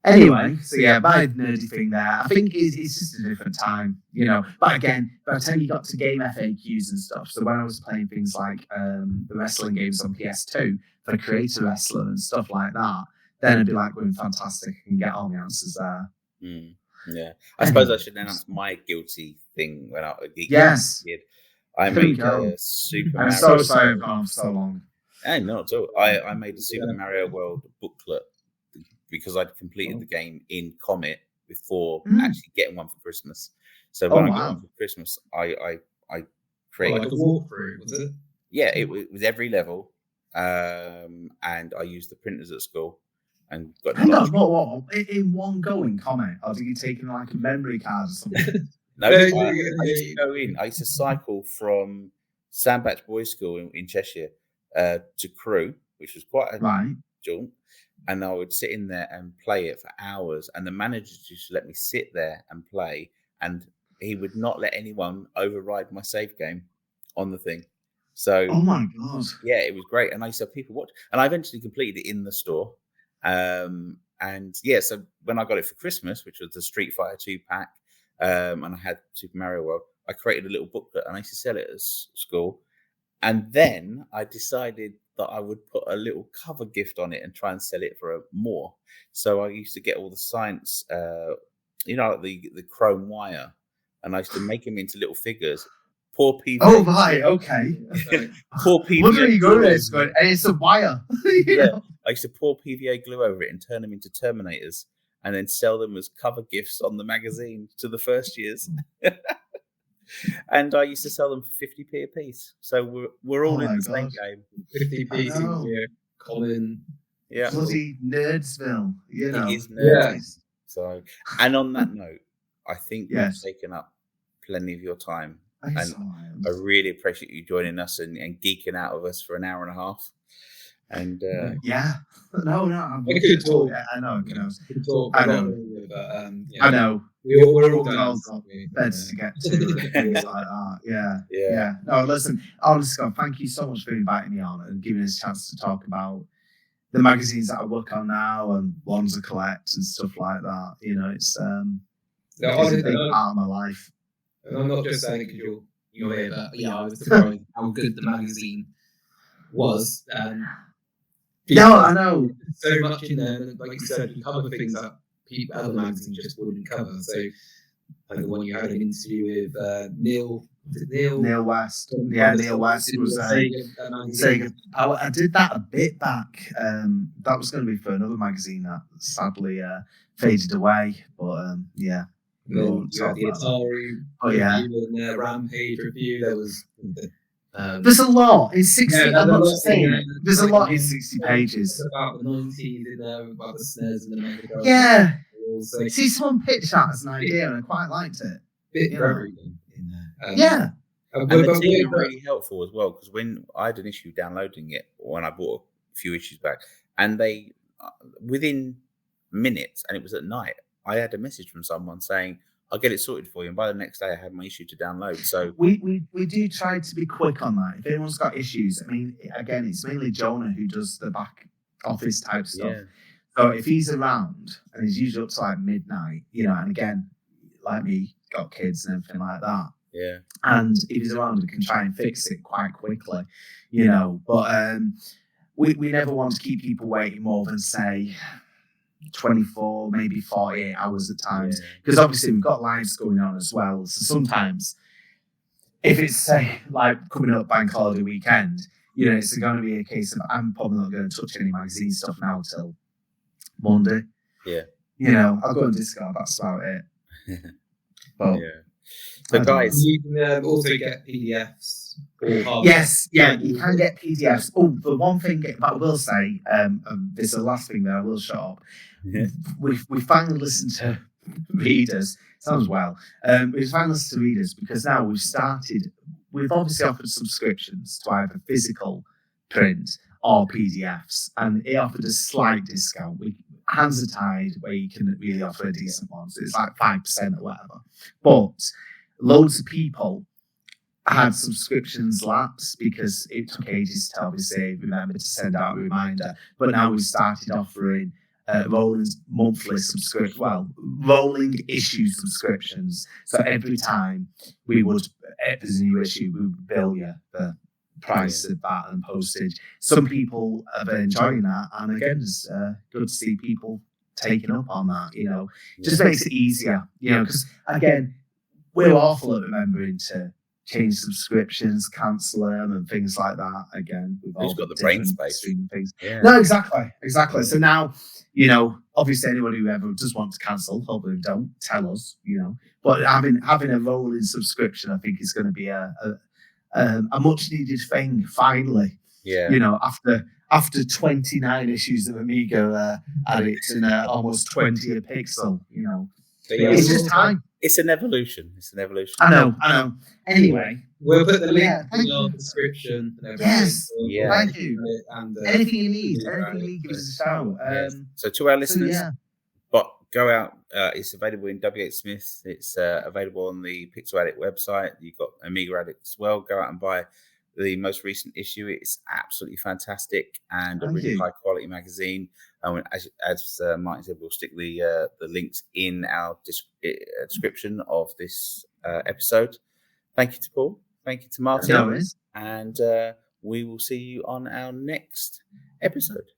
Anyway, so my nerdy thing there, I think it's just a different time, But again, by the time you got to game FAQs and stuff, so when I was playing things like the wrestling games on PS2 for Creator Wrestler and stuff like that, then it'd be like going fantastic and get all the answers there. Yeah. I suppose I should announce my guilty thing when I was a kid. I made a Super Mario. I'm so sorry I've gone for so long. Not at all. I made a Super Mario World booklet because I'd completed the game in Comet before actually getting one for Christmas. So when I got one for Christmas, I created like a walkthrough, was it? Yeah, it was every level, and I used the printers at school and got. Hang on, what? In one go in Comet, or did you take like a memory card or something? No, I used to go in. I used to cycle from Sandbach Boys School in Cheshire to Crewe, which was quite a jaunt. And I would sit in there and play it for hours. And the manager just let me sit there and play. And he would not let anyone override my save game on the thing. So, oh my God. Yeah, it was great. And I used to have people watch. And I eventually completed it in the store. And yeah, so when I got it for Christmas, which was the Street Fighter 2 pack, and I had Super Mario World, I created a little booklet and I used to sell it at school. And then I decided that I would put a little cover gift on it and try and sell it for more. So I used to get all the science, like the chrome wire, and I used to make them into little figures. Poor PVA. Oh, right, okay. Poor PVA. What do you go to this? It's a wire. Yeah. I used to pour PVA glue over it and turn them into Terminators and then sell them as cover gifts on the magazine to the first years. And I used to sell them for 50p a piece. So we're all in the same game. 50p seems to be a common. Yeah. Bloody Nerdsville, It is nerdy. So, and on that note, I think we've taken up plenty of your time. And I really appreciate you joining us and geeking out of us for an hour and a half. And no, we could talk. I know. I know. I know. We're all got beds to get to and things like that. Yeah. No, listen, honestly, God, thank you so much for inviting me on and giving us a chance to talk about the magazines that I work on now and ones I collect and stuff like that. It's a big part of my life. And I'm not just saying it because you're here, but I was surprised how good the magazine was. No, I know. So much in there, and like you said, you cover things that other magazines just wouldn't cover. So, like the one you had an interview with Neil West. Neil West was Sega. I did that a bit back. That was going to be for another magazine that sadly faded away. But you had the Atari Rampage review. There was. There's a lot in 60. I'm not just saying it. There's a lot in 60 pages. About the 90s in there, about the snares and the Mega Drive. Yeah. See, someone pitched that as an idea, and I quite liked it. Bit for everything in there. Yeah. And the team were really helpful as well, because when I had an issue downloading it, when I bought a few issues back, and they, within minutes, and it was at night, I had a message from someone saying, I'll get it sorted for you. And by the next day, I had my issue to download. So we do try to be quick on that. If anyone's got issues, I mean, again, it's mainly Jonah who does the back office type stuff. Yeah. So if he's around, and he's usually up to like midnight, and again, like me, got kids and everything like that. Yeah. And if he's around, we can try and fix it quite quickly, But we never want to keep people waiting more than, say, 24, maybe 48 hours at times, because obviously we've got lives going on as well. So sometimes, if it's say like coming up bank holiday weekend, it's going to be a case of I'm probably not going to touch any magazine stuff now till Monday. Yeah. I'll go on Discord. That's about it. But so guys, you can also get PDFs. Yes, you can get PDFs. Oh, the one thing that I will say, this is the last thing that I will shut up. Yeah. We finally listened to readers. Sounds well. We finally listened to readers because now we've obviously offered subscriptions to either physical print or PDFs, and it offered a slight discount. Hands are tied where you can really offer a decent one. So it's like 5% or whatever. But loads of people had subscriptions lapse because it took ages to obviously remember to send out a reminder. But now we've started offering rolling monthly subscription, rolling issue subscriptions. So every time if there's a new issue, we would bill you the price of that and postage. Some people have been enjoying that, and again, it's good to see people taking up on that. Just makes it easier. Because again, we're awful at remembering to change subscriptions, cancel them, and things like that. Again, we've all got the brain space. Things. Yeah. No, exactly. So now, obviously, anyone who ever does want to cancel, hopefully don't tell us. But having a rolling subscription, I think, is going to be a much needed thing. Finally, after 29 issues of Amiga Addict and almost 20 a Pixel, it's just time. It's an evolution. I know. Anyway, we'll put the link in our description. And yes. Yeah. Thank you. And, anything you need, give us a shout. So to our listeners, yeah. but go out. It's available in W.H. Smith. It's available on the Pixel Addict website. You've got Amiga Addict as well. Go out and buy the most recent issue. It's absolutely fantastic and a really high quality magazine. As Martin said, we'll stick the links in our description of this episode. Thank you to Paul. Thank you to Martin. No worries. And we will see you on our next episode.